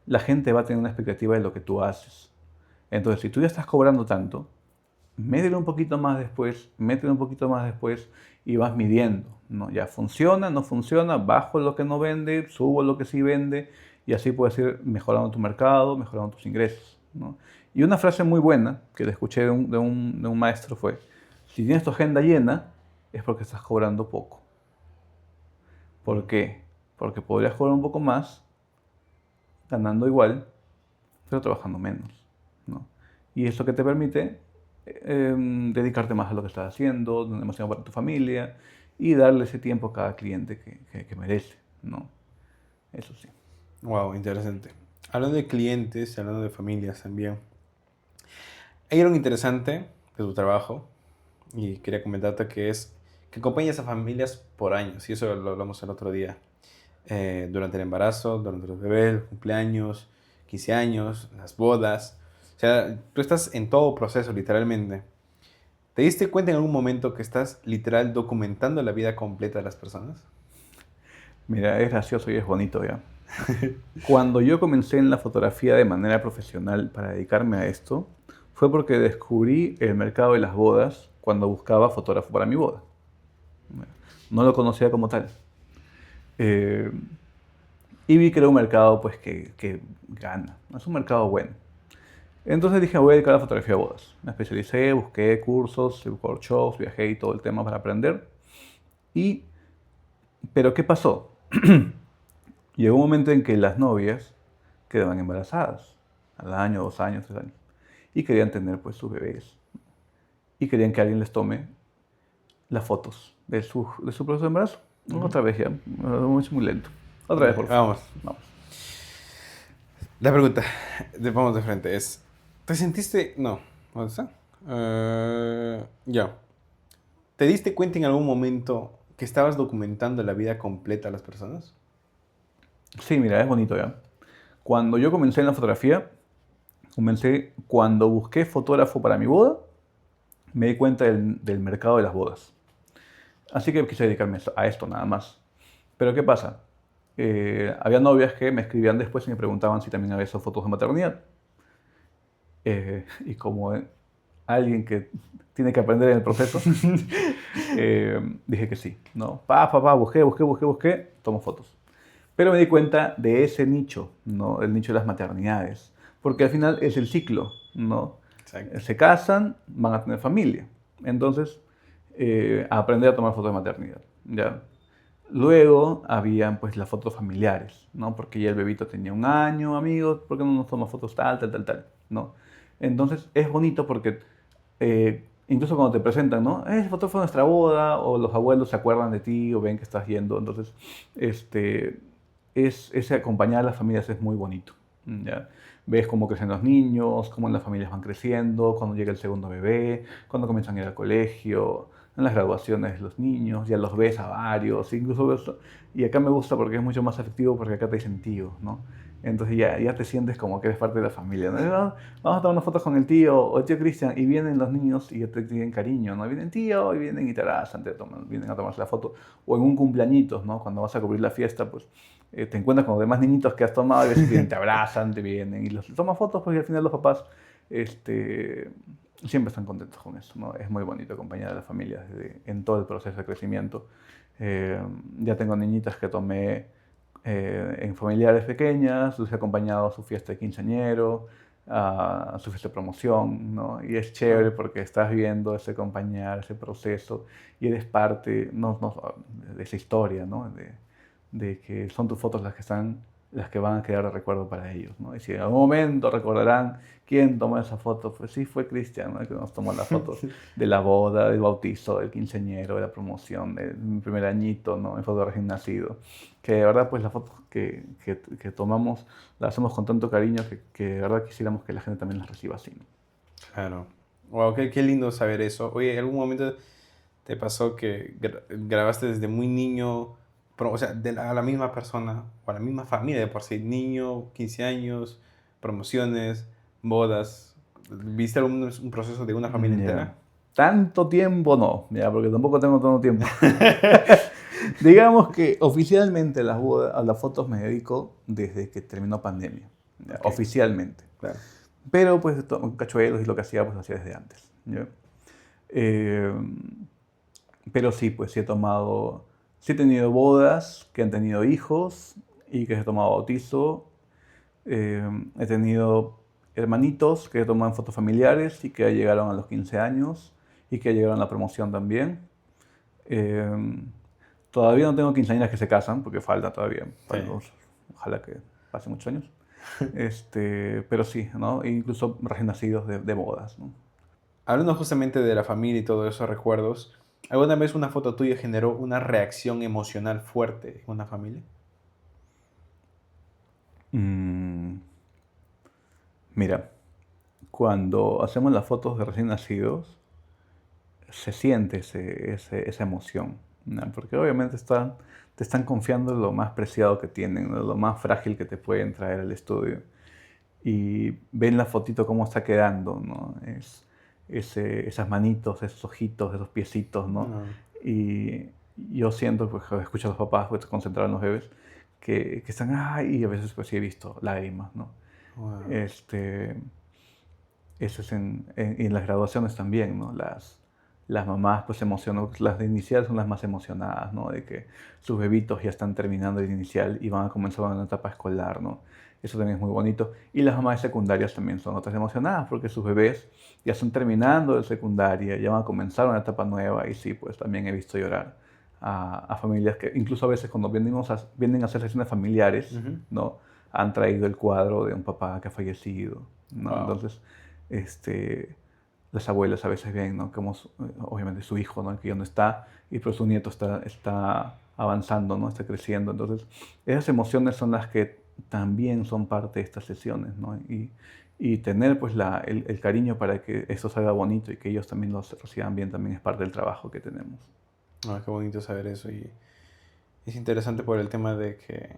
la gente va a tener una expectativa de lo que tú haces. Entonces, si tú ya estás cobrando tanto, métele un poquito más después, métele un poquito más después y vas midiendo, ¿no? Ya funciona, no funciona, bajo lo que no vende, subo lo que sí vende y así puedes ir mejorando tu mercado, mejorando tus ingresos, ¿no? Y una frase muy buena que le escuché de un maestro fue, si tienes tu agenda llena es porque estás cobrando poco. ¿Por Mm. qué? Porque podrías cobrar un poco más, ganando igual, pero trabajando menos, ¿no? Y eso que te permite dedicarte más a lo que estás haciendo, tener más tiempo para tu familia y darle ese tiempo a cada cliente que merece, ¿no? Eso sí. Wow, interesante. Hablando de clientes, hablando de familias también. Hay algo interesante de tu trabajo y quería comentarte que es que acompañas a familias por años y eso lo hablamos el otro día. Durante el embarazo, durante los bebés, los cumpleaños, 15 años, las bodas. O sea, tú estás en todo proceso, literalmente. ¿Te diste cuenta en algún momento que estás literal documentando la vida completa de las personas? Mira, es gracioso y es bonito ya. Cuando yo comencé en la fotografía de manera profesional para dedicarme a esto, fue porque descubrí el mercado de las bodas cuando buscaba fotógrafo para mi boda. No lo conocía como tal. Eh, y vi que era un mercado pues, que gana, ¿no? Es un mercado bueno. Entonces dije, voy a dedicar a la fotografía de bodas. Me especialicé, busqué cursos, workshops, viajé y todo el tema para aprender. Y, pero ¿qué pasó? Llegó un momento en que las novias quedaban embarazadas, al año, 2 años, 3 años, y querían tener pues sus bebés. Y querían que alguien les tome las fotos de su proceso de embarazo. Ujú. Otra vez ya, es muy lento. Otra vez, por favor. Vamos. Vamos. La pregunta, vamos de frente, es, ¿te sentiste? No, ¿dónde está? Ya. ¿Te diste cuenta en algún momento que estabas documentando la vida completa de las personas? Sí, mira, es bonito ya. Cuando yo comencé en la fotografía, comencé cuando busqué fotógrafo para mi boda, me di cuenta del mercado de las bodas. Así que quise dedicarme a esto nada más. Pero ¿qué pasa? Había novias que me escribían después y me preguntaban si también había esas fotos de maternidad. Y como alguien que tiene que aprender en el proceso, dije que sí, ¿no? Busqué, tomo fotos. Pero me di cuenta de ese nicho, ¿no? El nicho de las maternidades. Porque al final es el ciclo, ¿no? Exacto. Se casan, van a tener familia. Entonces, aprender a tomar fotos de maternidad, ¿ya? Luego habían pues las fotos familiares, ¿no? Porque ya el bebito tenía 1 año, amigos, ¿por qué no nos toma fotos tal, ¿no? Entonces es bonito porque incluso cuando te presentan, ¿no? Es fotógrafo de nuestra boda, o los abuelos se acuerdan de ti, o ven que estás yendo. Entonces, este, ese acompañar a las familias es muy bonito, ¿ya? Ves cómo crecen los niños, cómo las familias van creciendo, cuando llega el segundo bebé, cuando comienzan a ir al colegio, en las graduaciones de los niños, ya los ves a varios, incluso y acá me gusta porque es mucho más efectivo porque acá te dicen tío, ¿no? Entonces ya te sientes como que eres parte de la familia, ¿no? Vamos a tomar unas fotos con el tío o el tío Cristian, y vienen los niños y ya te tienen cariño, ¿no? Vienen tío y vienen y te abrazan, vienen a tomarse la foto. O en un cumpleañitos, ¿no? Cuando vas a cubrir la fiesta, pues te encuentras con los demás niñitos que has tomado y a veces vienen, te abrazan, te vienen y los tomas fotos porque al final los papás este, siempre están contentos con eso, ¿no? Es muy bonito acompañar a la familia en todo el proceso de crecimiento. Ya tengo niñitas que tomé en familiares pequeñas, los he acompañado a su fiesta de quinceañero, a su fiesta de promoción, ¿no? Y es chévere Ah, porque estás viendo ese acompañar, ese proceso, y eres parte de esa historia, ¿no? De que son tus fotos las que van a quedar de recuerdo para ellos, ¿no? Y si en algún momento recordarán quién tomó esa foto, pues sí fue Cristian, ¿no? El que nos tomó la foto de la boda, del bautizo, del quinceañero, de la promoción, de mi primer añito, ¿no? Mi foto de recién nacido. Que de verdad, pues las fotos que tomamos las hacemos con tanto cariño que de verdad quisiéramos que la gente también las reciba así, ¿no? claro. Wow, qué lindo saber eso. Oye, ¿en algún momento te pasó que grabaste desde muy niño, o sea, a la misma persona o a la misma familia de por sí? Niño, 15 años, promociones, bodas. ¿Viste un proceso de una familia Ya. entera? Tanto tiempo no, ya, porque tampoco tengo tanto tiempo. Digamos que oficialmente a las fotos me dedico desde que terminó pandemia, ya, Ok, oficialmente. claro. Pero pues cachuelos y lo que hacía, pues lo hacía desde antes, ¿ya? Eh, pero sí, pues sí he tenido bodas que han tenido hijos y que he tomado bautizo. He tenido hermanitos que toman fotos familiares y que llegaron a los 15 años y que llegaron a la promoción también. Eh, Todavía no tengo quinceañeras que se casan, porque falta todavía, Sí. ojalá que pase muchos años. Pero sí, ¿no? E incluso recién nacidos de bodas, ¿no? Hablando justamente de la familia y todos esos recuerdos, ¿alguna vez una foto tuya generó una reacción emocional fuerte en una familia? Mm, Mira, cuando hacemos las fotos de recién nacidos, se siente esa emoción, ¿no? Porque obviamente te están confiando lo más preciado que tienen, ¿no? Lo más frágil que te pueden traer al estudio. Y ven la fotito cómo está quedando, ¿no? Esas manitos, esos ojitos, esos piecitos, ¿no? No. Y yo siento, pues escucho a los papás, pues concentrados en los bebés, que están, ay, y a veces pues sí he visto lágrimas, ¿no? Wow. Este, Eso es en las graduaciones también, ¿no? las mamás pues se emocionan, las de inicial son las más emocionadas, ¿no? De que sus bebitos ya están terminando el inicial y van a comenzar una etapa escolar, ¿no? Eso también es muy bonito. Y las mamás de secundarias también son otras emocionadas porque sus bebés ya están terminando de secundaria, ya van a comenzar una etapa nueva y sí, pues también he visto llorar a familias que incluso a veces cuando vienen a hacer sesiones familiares, Ujú. ¿no? Han traído el cuadro de un papá que ha fallecido, ¿no? Wow. Entonces, este, las abuelas a veces ven, ¿no? Como obviamente su hijo, ¿no? Que ya no está, y pero su nieto está avanzando, ¿no? Está creciendo. Entonces, esas emociones son las que también son parte de estas sesiones, ¿no? Y tener pues el cariño para que esto salga bonito y que ellos también lo reciban bien también es parte del trabajo que tenemos. Ah, qué bonito saber eso. Y es interesante por el tema de que,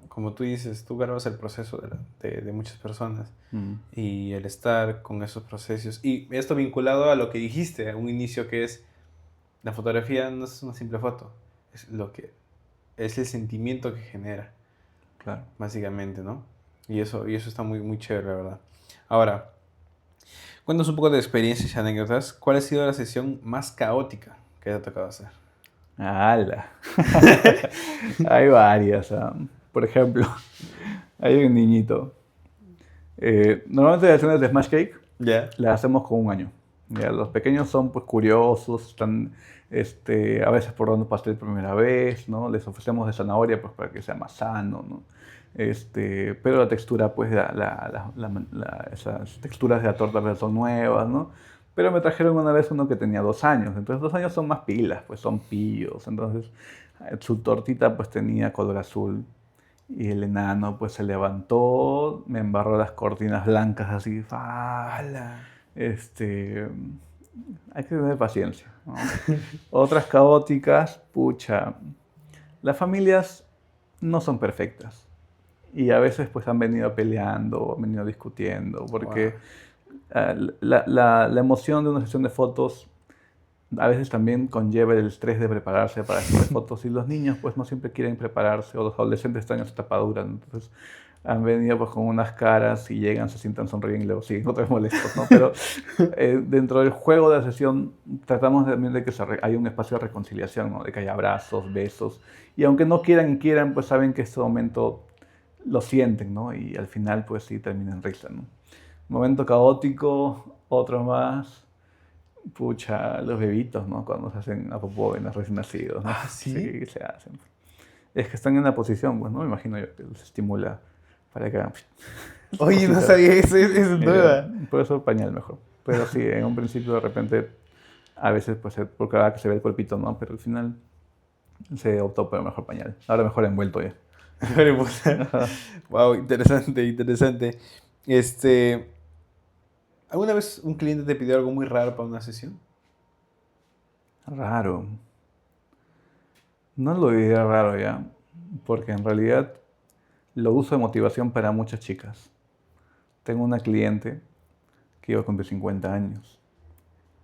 como tú dices, tú grabas el proceso de muchas personas Mm, y el estar con esos procesos. Y esto vinculado a lo que dijiste a un inicio, que es la fotografía no es una simple foto, es lo que es el sentimiento que genera, claro. básicamente, ¿no? Y eso está muy, muy chévere, la verdad. Ahora, cuéntanos un poco de experiencias y anécdotas. ¿Cuál ha sido la sesión más caótica que te ha tocado hacer? ¡Hala! Hay varias. Por ejemplo, hay un niñito. Normalmente las sesiones de Smash Cake Ya. las hacemos con un año. Ya, los pequeños son pues curiosos, están a veces probando pastel por primera vez, ¿no? Les ofrecemos de zanahoria pues para que sea más sano, ¿no? Pero la textura, pues esas texturas de la torta pues, son nuevas, ¿no? Pero me trajeron una vez uno que tenía 2 años, entonces 2 años son más pilas, pues son pillos, entonces su tortita pues tenía color azul y el enano pues se levantó, me embarró las cortinas blancas así, ¡fa! ¡Hala! Este, hay que tener paciencia, ¿no? Otras caóticas, pucha, las familias no son perfectas y a veces pues han venido peleando, han venido discutiendo, Wow. porque la emoción de una sesión de fotos a veces también conlleva el estrés de prepararse para hacer fotos y los niños pues no siempre quieren prepararse o los adolescentes están en su etapa dura, ¿no? Entonces han venido pues con unas caras y llegan, se sientan, sonríen y luego siguen otra vez molestos, ¿no? Pero dentro del juego de la sesión tratamos también de que haya un espacio de reconciliación, ¿no? De que haya abrazos, besos y aunque no quieran y quieran pues saben que este momento lo sienten, ¿no? Y al final pues sí termina en risa, ¿no? Momento caótico, otro más. Pucha, los bebitos, ¿no? Cuando se hacen a popó en los recién nacidos, ¿no? ¿Ah, sí? Sí, se hacen. Es que están en una posición, pues, ¿no? Me imagino yo que los estimula para que hagan sus Oye, no cositas. sabía eso, es Eh, nueva. por eso pañal mejor. Pero sí, en un principio de repente, a veces, pues, por cada que se ve el cuerpito, ¿no? Pero al final se optó por el mejor pañal. Ahora mejor envuelto ya. Ajá. Wow, interesante, interesante. Este, ¿alguna vez un cliente te pidió algo muy raro para una sesión? Raro. No lo diría raro ya, porque en realidad lo uso de motivación para muchas chicas. Tengo una cliente que iba a cumplir 50 años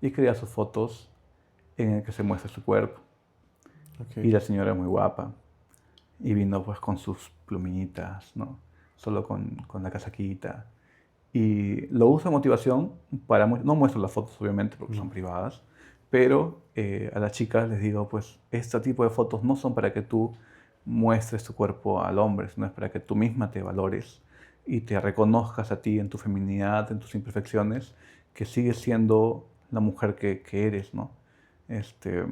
y quería sus fotos en el que se muestra su cuerpo. Y Ok. la señora es muy guapa y vino pues con sus plumitas, ¿no? Solo con la casaquita. Y lo uso de motivación para... No muestro las fotos obviamente porque son No. privadas, pero a las chicas les digo pues este tipo de fotos no son para que tú muestres tu cuerpo al hombre, sino es para que tú misma te valores y te reconozcas a ti en tu feminidad, en tus imperfecciones, que sigues siendo la mujer que eres, ¿no? Este,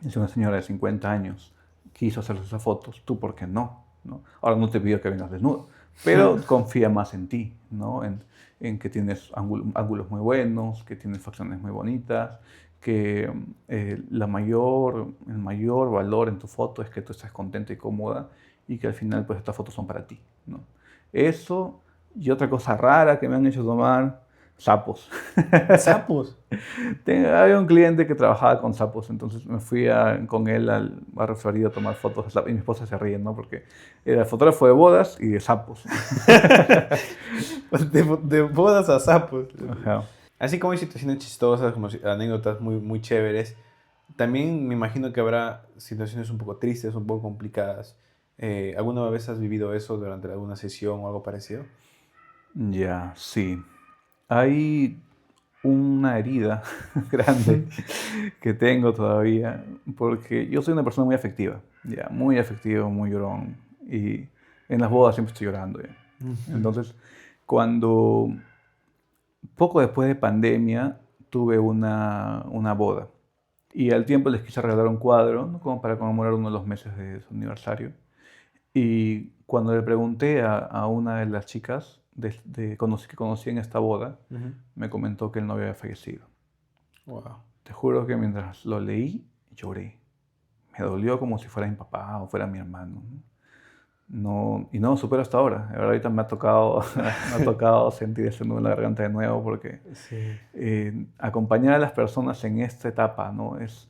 es una señora de 50 años, quiso hacerse esas fotos, tú por qué no, ¿no? Ahora no te pido que vengas desnudo, pero confía más en ti, ¿no? En que tienes ángulos muy buenos, que tienes facciones muy bonitas, que el mayor valor en tu foto es que tú estás contenta y cómoda y que al final pues estas fotos son para ti, ¿no? Eso y otra cosa rara que me han hecho tomar, sapos. Sapos. Había un cliente que trabajaba con sapos, entonces me fui con él al barrio Florida a tomar fotos de sapos, y mi esposa se ríe, ¿no? Porque era fotógrafo de bodas y de sapos. De bodas a sapos. Ajá. Así como hay situaciones chistosas, como anécdotas muy, muy chéveres, también me imagino que habrá situaciones un poco tristes, un poco complicadas. ¿Alguna vez has vivido eso durante alguna sesión o algo parecido? Ya, sí. Hay una herida grande que tengo todavía, porque yo soy una persona muy afectiva, ya, muy afectivo, muy llorón, y en las bodas siempre estoy llorando, ya. Ujú. Entonces, cuando poco después de pandemia tuve una boda, y al tiempo les quise regalar un cuadro, ¿no? Como para conmemorar uno de los meses de su aniversario, y cuando le pregunté a una de las chicas que conocí en esta boda, Ujú. me comentó que el novio había fallecido. Wow. Te juro que mientras lo leí, lloré. Me dolió como si fuera mi papá o fuera mi hermano. No, y no lo supero hasta ahora. De verdad, ahorita me ha tocado, me ha tocado sentir ese nudo en la garganta de nuevo porque Sí. acompañar a las personas en esta etapa, ¿no? Es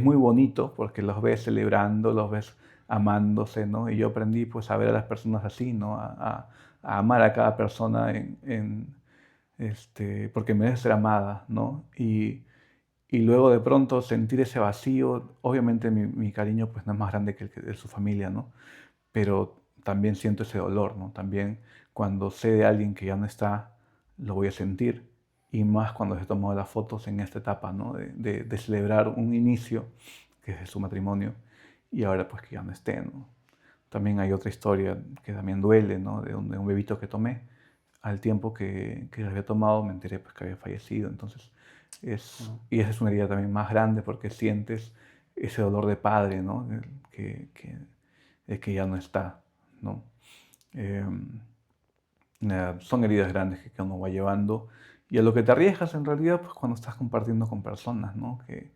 muy bonito porque los ves celebrando, los ves amándose, ¿no? Y yo aprendí pues a ver a las personas así, ¿no? A amar a cada persona porque merece ser amada, ¿no? Y luego de pronto sentir ese vacío, obviamente mi cariño pues no es más grande que el de su familia, ¿no? Pero también siento ese dolor, ¿no? También cuando sé de alguien que ya no está, lo voy a sentir. Y más cuando se tomó las fotos en esta etapa, ¿no? De celebrar un inicio, que es su matrimonio, y ahora pues que ya no esté, ¿no? También hay otra historia que también duele, ¿no? De un bebito que tomé. Al tiempo que lo había tomado me enteré pues que había fallecido. Entonces, Wow. y esa es una herida también más grande porque sientes ese dolor de padre, ¿no? El que ya no está, ¿no? Eh, Son heridas grandes que uno va llevando y a lo que te arriesgas en realidad, pues cuando estás compartiendo con personas, ¿no? Que,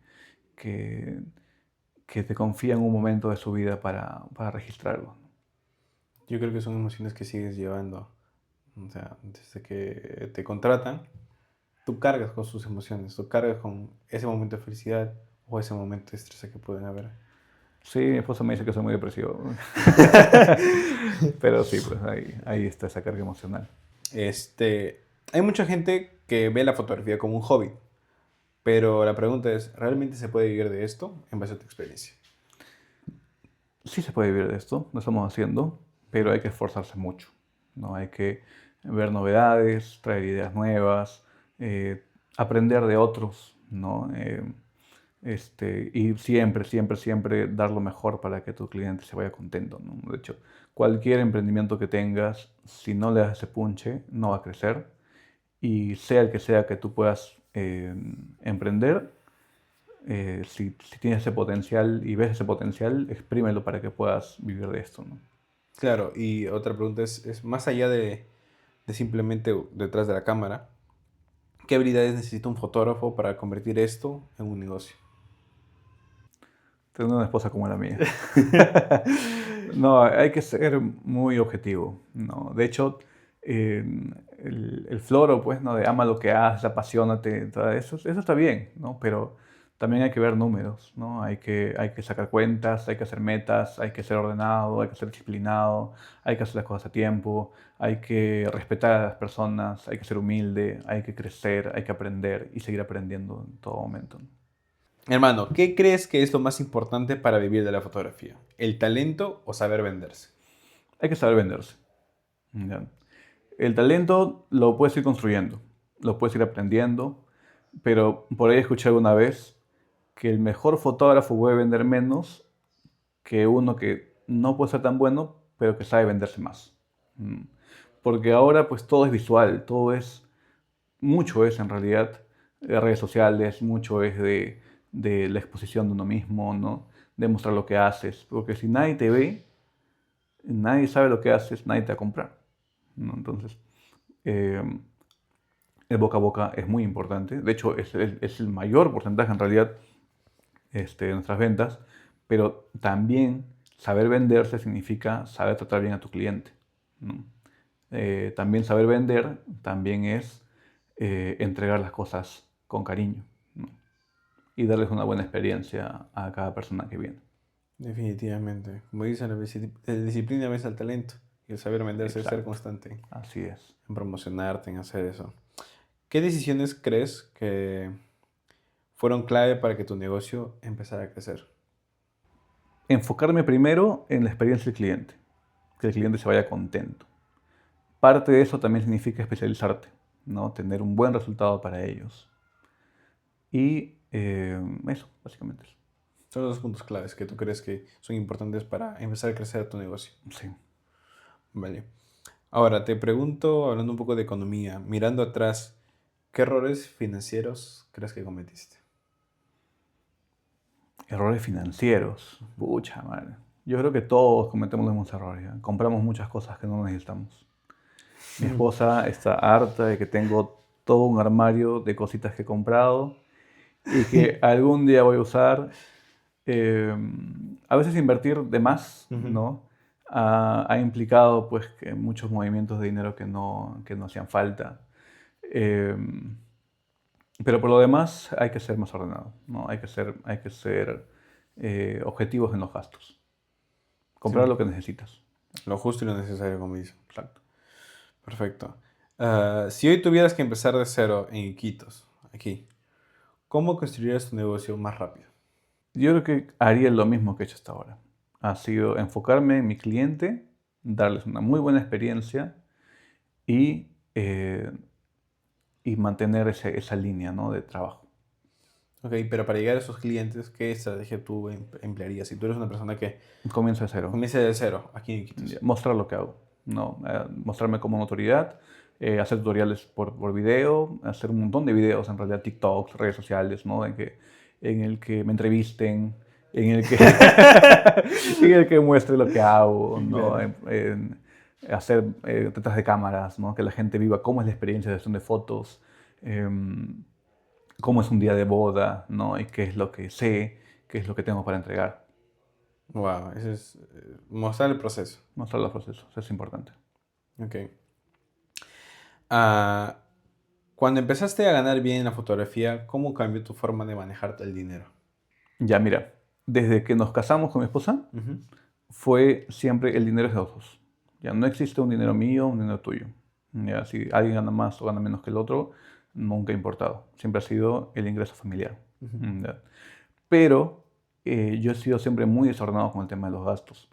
que te confían un momento de su vida para registrarlo. Yo creo que son emociones que sigues llevando. O sea, desde que te contratan, tú cargas con sus emociones, tú cargas con ese momento de felicidad o ese momento de estrés que pueden haber. Sí, mi esposa me dice que soy muy depresivo, pero sí, pues ahí está esa carga emocional. Hay mucha gente que ve la fotografía como un hobby, pero la pregunta es, ¿realmente se puede vivir de esto en base a tu experiencia? Sí se puede vivir de esto, lo estamos haciendo, pero hay que esforzarse mucho, ¿no? Hay que ver novedades, traer ideas nuevas, eh, aprender de otros, ¿no? Y siempre, siempre, siempre dar lo mejor para que tu cliente se vaya contento, ¿no? De hecho, cualquier emprendimiento que tengas, si no le das ese punche, no va a crecer. Y sea el que sea que tú puedas emprender, si tienes ese potencial y ves ese potencial, exprímelo para que puedas vivir de esto, ¿no? Claro, y otra pregunta es más allá de simplemente detrás de la cámara, ¿qué habilidades necesita un fotógrafo para convertir esto en un negocio? Tener una esposa como la mía. No, hay que ser muy objetivo, ¿no? De hecho, eh, el floro, pues, ¿no? De ama lo que haces, apasionate, todo eso está bien, ¿no? Pero también hay que ver números, ¿no? Hay que sacar cuentas, hay que hacer metas, hay que ser ordenado, hay que ser disciplinado, hay que hacer las cosas a tiempo, hay que respetar a las personas, hay que ser humilde, hay que crecer, hay que aprender y seguir aprendiendo en todo momento, ¿no? Hermano, ¿qué crees que es lo más importante para vivir de la fotografía? ¿El talento o saber venderse? Hay que saber venderse. ¿Ya? El talento lo puedes ir construyendo, lo puedes ir aprendiendo, pero por ahí escuché alguna vez que el mejor fotógrafo puede vender menos que uno que no puede ser tan bueno, pero que sabe venderse más. Mm. Porque ahora pues todo es visual, mucho es en realidad de redes sociales, mucho es de la exposición de uno mismo, ¿no? De mostrar lo que haces, porque si nadie te ve, nadie sabe lo que haces, nadie te va a comprar, ¿no? Entonces, eh, el boca a boca es muy importante. De hecho, es el mayor porcentaje en realidad de nuestras ventas, pero también saber venderse significa saber tratar bien a tu cliente, ¿no? También saber vender también es entregar las cosas con cariño, ¿no? Y darles una buena experiencia a cada persona que viene. Definitivamente. Como dicen, la disciplina vence al talento. Y el saber venderse es ser Exacto, constante así es. en promocionarte, en hacer eso. ¿Qué decisiones crees que fueron clave para que tu negocio empezara a crecer? Enfocarme primero en la experiencia del cliente, que el cliente se vaya contento. Parte de eso también significa especializarte, ¿no? Tener un buen resultado para ellos. Y eso, básicamente. Son los puntos claves que tú crees que son importantes para empezar a crecer tu negocio. Sí. Vale. Ahora, te pregunto, hablando un poco de economía, mirando atrás, ¿qué errores financieros crees que cometiste? Errores financieros. Pucha madre. Yo creo que todos cometemos los mismos errores. ¿Ya? Compramos muchas cosas que no necesitamos. Mi esposa está harta de que tengo todo un armario de cositas que he comprado y que algún día voy a usar. Eh, a veces invertir de más, Ujú. ¿no? Ha implicado pues que muchos movimientos de dinero que no hacían falta. Eh, pero por lo demás hay que ser más ordenado, ¿no? Hay que ser objetivos en los gastos. Sí, Comprar lo que necesitas. lo justo y lo necesario, como dice. Exacto. Perfecto. Si hoy tuvieras que empezar de cero en Iquitos, aquí, ¿cómo construirías tu negocio más rápido? Yo creo que haría lo mismo que he hecho hasta ahora. Ha sido enfocarme en mi cliente, darles una muy buena experiencia y, eh, y mantener esa línea, ¿no? De trabajo. Ok, pero para llegar a esos clientes, ¿qué estrategia tú emplearías? Si tú eres una persona que Comienzo de cero. comience de cero aquí en Iquitos. Mostrar lo que hago, ¿no? Mostrarme como una autoridad, hacer tutoriales por video, hacer un montón de videos, en realidad TikToks, redes sociales, ¿no? En el que me entrevisten, en el que, en el que muestre lo que hago, ¿no? Claro. Hacer detrás de cámaras, ¿no? Que la gente viva cómo es la experiencia de sesión de fotos, em, cómo es un día de boda, ¿no? Y qué es lo que sé, qué es lo que tengo para entregar. Wow, ese es mostrar el proceso. Mostrar los procesos, es importante. Ok. Ah, cuando empezaste a ganar bien en la fotografía, ¿cómo cambió tu forma de manejarte el dinero? Ya, mira, desde que nos casamos con mi esposa, Ujú. fue siempre el dinero es de los dos. Ya no existe un dinero mío, un dinero tuyo. Ya, si alguien gana más o gana menos que el otro, nunca ha importado. Siempre ha sido el ingreso familiar. Ujú. Ya. Pero yo he sido siempre muy desordenado con el tema de los gastos.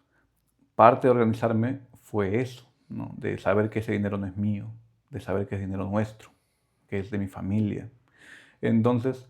Parte de organizarme fue eso, ¿no? De saber que ese dinero no es mío, de saber que es dinero nuestro, que es de mi familia. Entonces,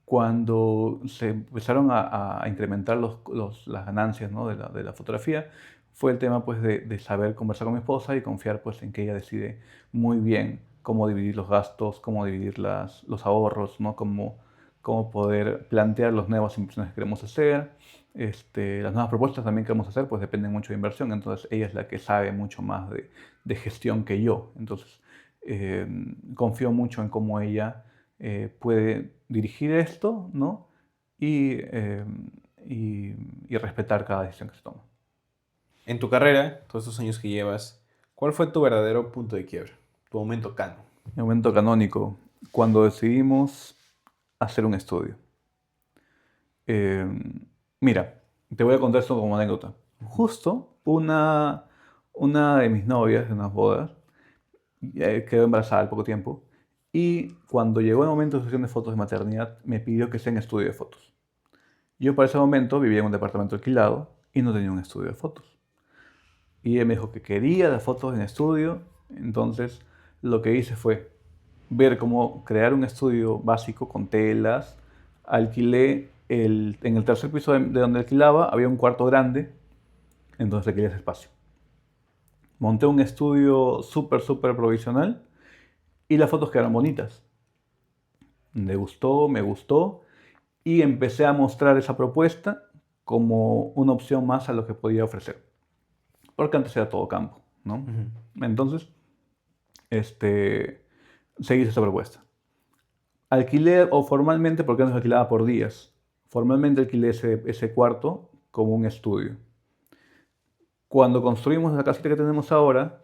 cuando se empezaron a incrementar las ganancias, ¿no? De la fotografía, fue el tema pues, de saber conversar con mi esposa y confiar pues, en que ella decide muy bien cómo dividir los gastos, cómo dividir los ahorros, ¿no? Cómo poder plantear las nuevas inversiones que queremos hacer. Las nuevas propuestas también que vamos a hacer pues dependen mucho de inversión, entonces ella es la que sabe mucho más de gestión que yo. Entonces, eh, confío mucho en cómo ella puede dirigir esto, ¿no? Y, eh, y respetar cada decisión que se toma. En tu carrera, todos estos años que llevas, ¿cuál fue tu verdadero punto de quiebre? Tu momento cano. El momento canónico, cuando decidimos hacer un estudio. Eh, mira, te voy a contar esto como anécdota. Ujú. Justo una de mis novias de unas bodas quedó embarazada al poco tiempo y cuando llegó el momento de sesión de fotos de maternidad me pidió que sea en estudio de fotos. Yo para ese momento vivía en un departamento alquilado y no tenía un estudio de fotos. Y ella me dijo que quería las fotos en estudio, entonces lo que hice fue ver cómo crear un estudio básico con telas. Alquilé en el tercer piso de donde alquilaba, había un cuarto grande, entonces requería ese espacio. Monté un estudio súper provisional y las fotos quedaron bonitas. Me gustó y empecé a mostrar esa propuesta como una opción más a lo que podía ofrecer. Porque antes era todo campo, ¿no? Ujú. Entonces, este, seguí esa propuesta. Alquilé, o formalmente, porque antes alquilaba por días, formalmente alquilé ese cuarto como un estudio. Cuando construimos la casita que tenemos ahora,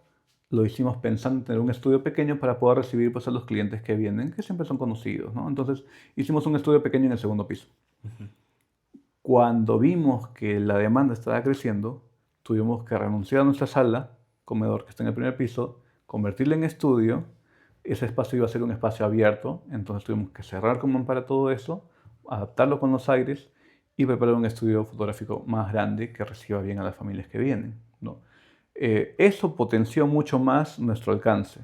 lo hicimos pensando en tener un estudio pequeño para poder recibir pues, a los clientes que vienen, que siempre son conocidos, ¿no? Entonces, hicimos un estudio pequeño en el segundo piso. Ujú. Cuando vimos que la demanda estaba creciendo, tuvimos que renunciar a nuestra sala, comedor que está en el primer piso, convertirla en estudio. Ese espacio iba a ser un espacio abierto, entonces tuvimos que cerrar como para todo eso, adaptarlo con los aires y preparar un estudio fotográfico más grande que reciba bien a las familias que vienen, ¿no? Eso potenció mucho más nuestro alcance.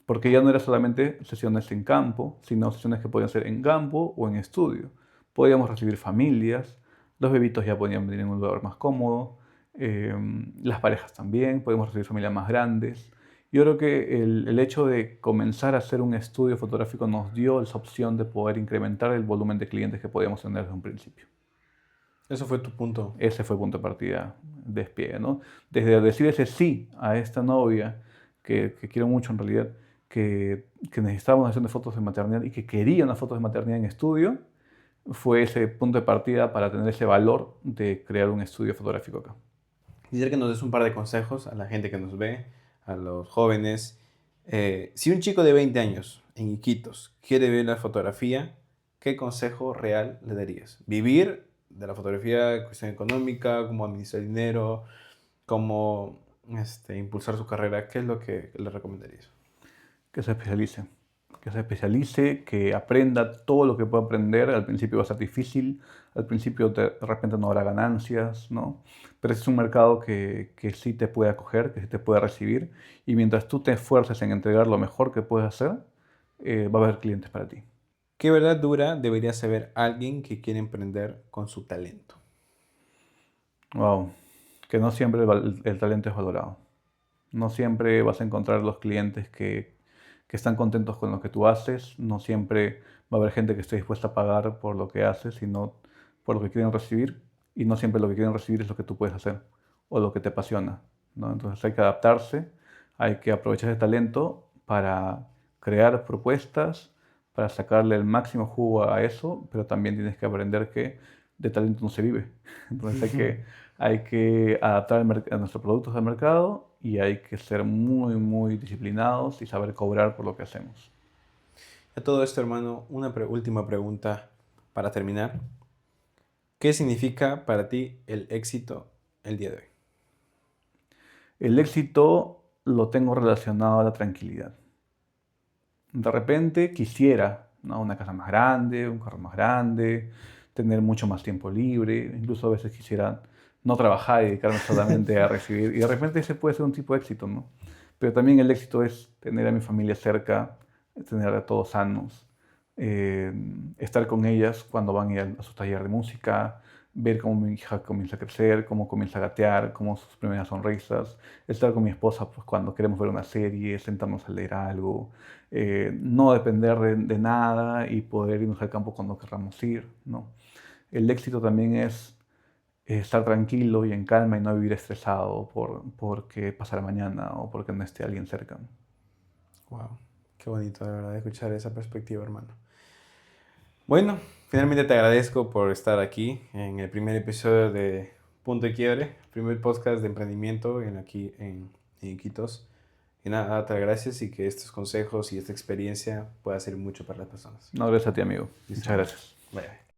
porque ya no era solamente sesiones en campo, sino sesiones que podían ser en campo o en estudio. Podíamos recibir familias, los bebitos ya podían venir en un lugar más cómodo, eh, las parejas también, podíamos recibir familias más grandes. Yo creo que el hecho de comenzar a hacer un estudio fotográfico nos dio esa opción de poder incrementar el volumen de clientes que podíamos tener desde un principio. Eso fue tu punto. Ese fue el punto de partida, despliegue, ¿no? Desde decir ese sí a esta novia, que quiero mucho en realidad, que necesitaba una sesión de fotos de maternidad y que quería unas fotos de maternidad en estudio, fue ese punto de partida para tener ese valor de crear un estudio fotográfico acá. Quisiera que nos des un par de consejos a la gente que nos ve, a los jóvenes. Si un chico de 20 años en Iquitos quiere ver la fotografía, ¿qué consejo real le darías? ¿Vivir de la fotografía, cuestión económica, cómo administrar dinero, cómo impulsar su carrera? ¿Qué es lo que le recomendarías? Que se especialice, que se especialice, que aprenda todo lo que pueda aprender. Al principio va a ser difícil, al principio de repente no habrá ganancias, ¿no? Pero es un mercado que sí te puede acoger, que sí te puede recibir, y mientras tú te esfuerces en entregar lo mejor que puedes hacer, va a haber clientes para ti. ¿Qué verdad dura debería saber alguien que quiere emprender con su talento? Wow, que no siempre el talento es valorado. No siempre vas a encontrar los clientes que están contentos con lo que tú haces. No siempre va a haber gente que esté dispuesta a pagar por lo que haces, sino por lo que quieren recibir. Y no siempre lo que quieren recibir es lo que tú puedes hacer o lo que te apasiona, ¿no? Entonces hay que adaptarse, hay que aprovechar ese talento para crear propuestas, para sacarle el máximo jugo a eso, pero también tienes que aprender que de talento no se vive. Entonces hay que adaptar a nuestros productos al mercado y hay que ser muy, muy disciplinados y saber cobrar por lo que hacemos. A todo esto, hermano, una última pregunta para terminar. ¿Qué significa para ti el éxito el día de hoy? El éxito lo tengo relacionado a la tranquilidad. De repente quisiera, ¿no?, una casa más grande, un carro más grande, tener mucho más tiempo libre, incluso a veces quisiera no trabajar y dedicarme solamente a recibir. Y de repente ese puede ser un tipo de éxito, ¿no? Pero también el éxito es tener a mi familia cerca, tener a todos sanos, eh, estar con ellas cuando van a ir a su taller de música, ver cómo mi hija comienza a crecer, cómo comienza a gatear, cómo sus primeras sonrisas, estar con mi esposa pues, cuando queremos ver una serie, sentarnos a leer algo, no depender de nada y poder irnos al campo cuando queramos ir, ¿no? El éxito también es estar tranquilo y en calma y no vivir estresado porque pasará mañana o porque no esté alguien cerca. Wow, qué bonito de verdad escuchar esa perspectiva, hermano. Bueno, finalmente te agradezco por estar aquí en el primer episodio de Punto de Quiebre, primer podcast de emprendimiento aquí en Iquitos. Y nada, darte las gracias y que estos consejos y esta experiencia pueda ser mucho para las personas. No, gracias a ti, amigo. Listo. Muchas gracias. Bye.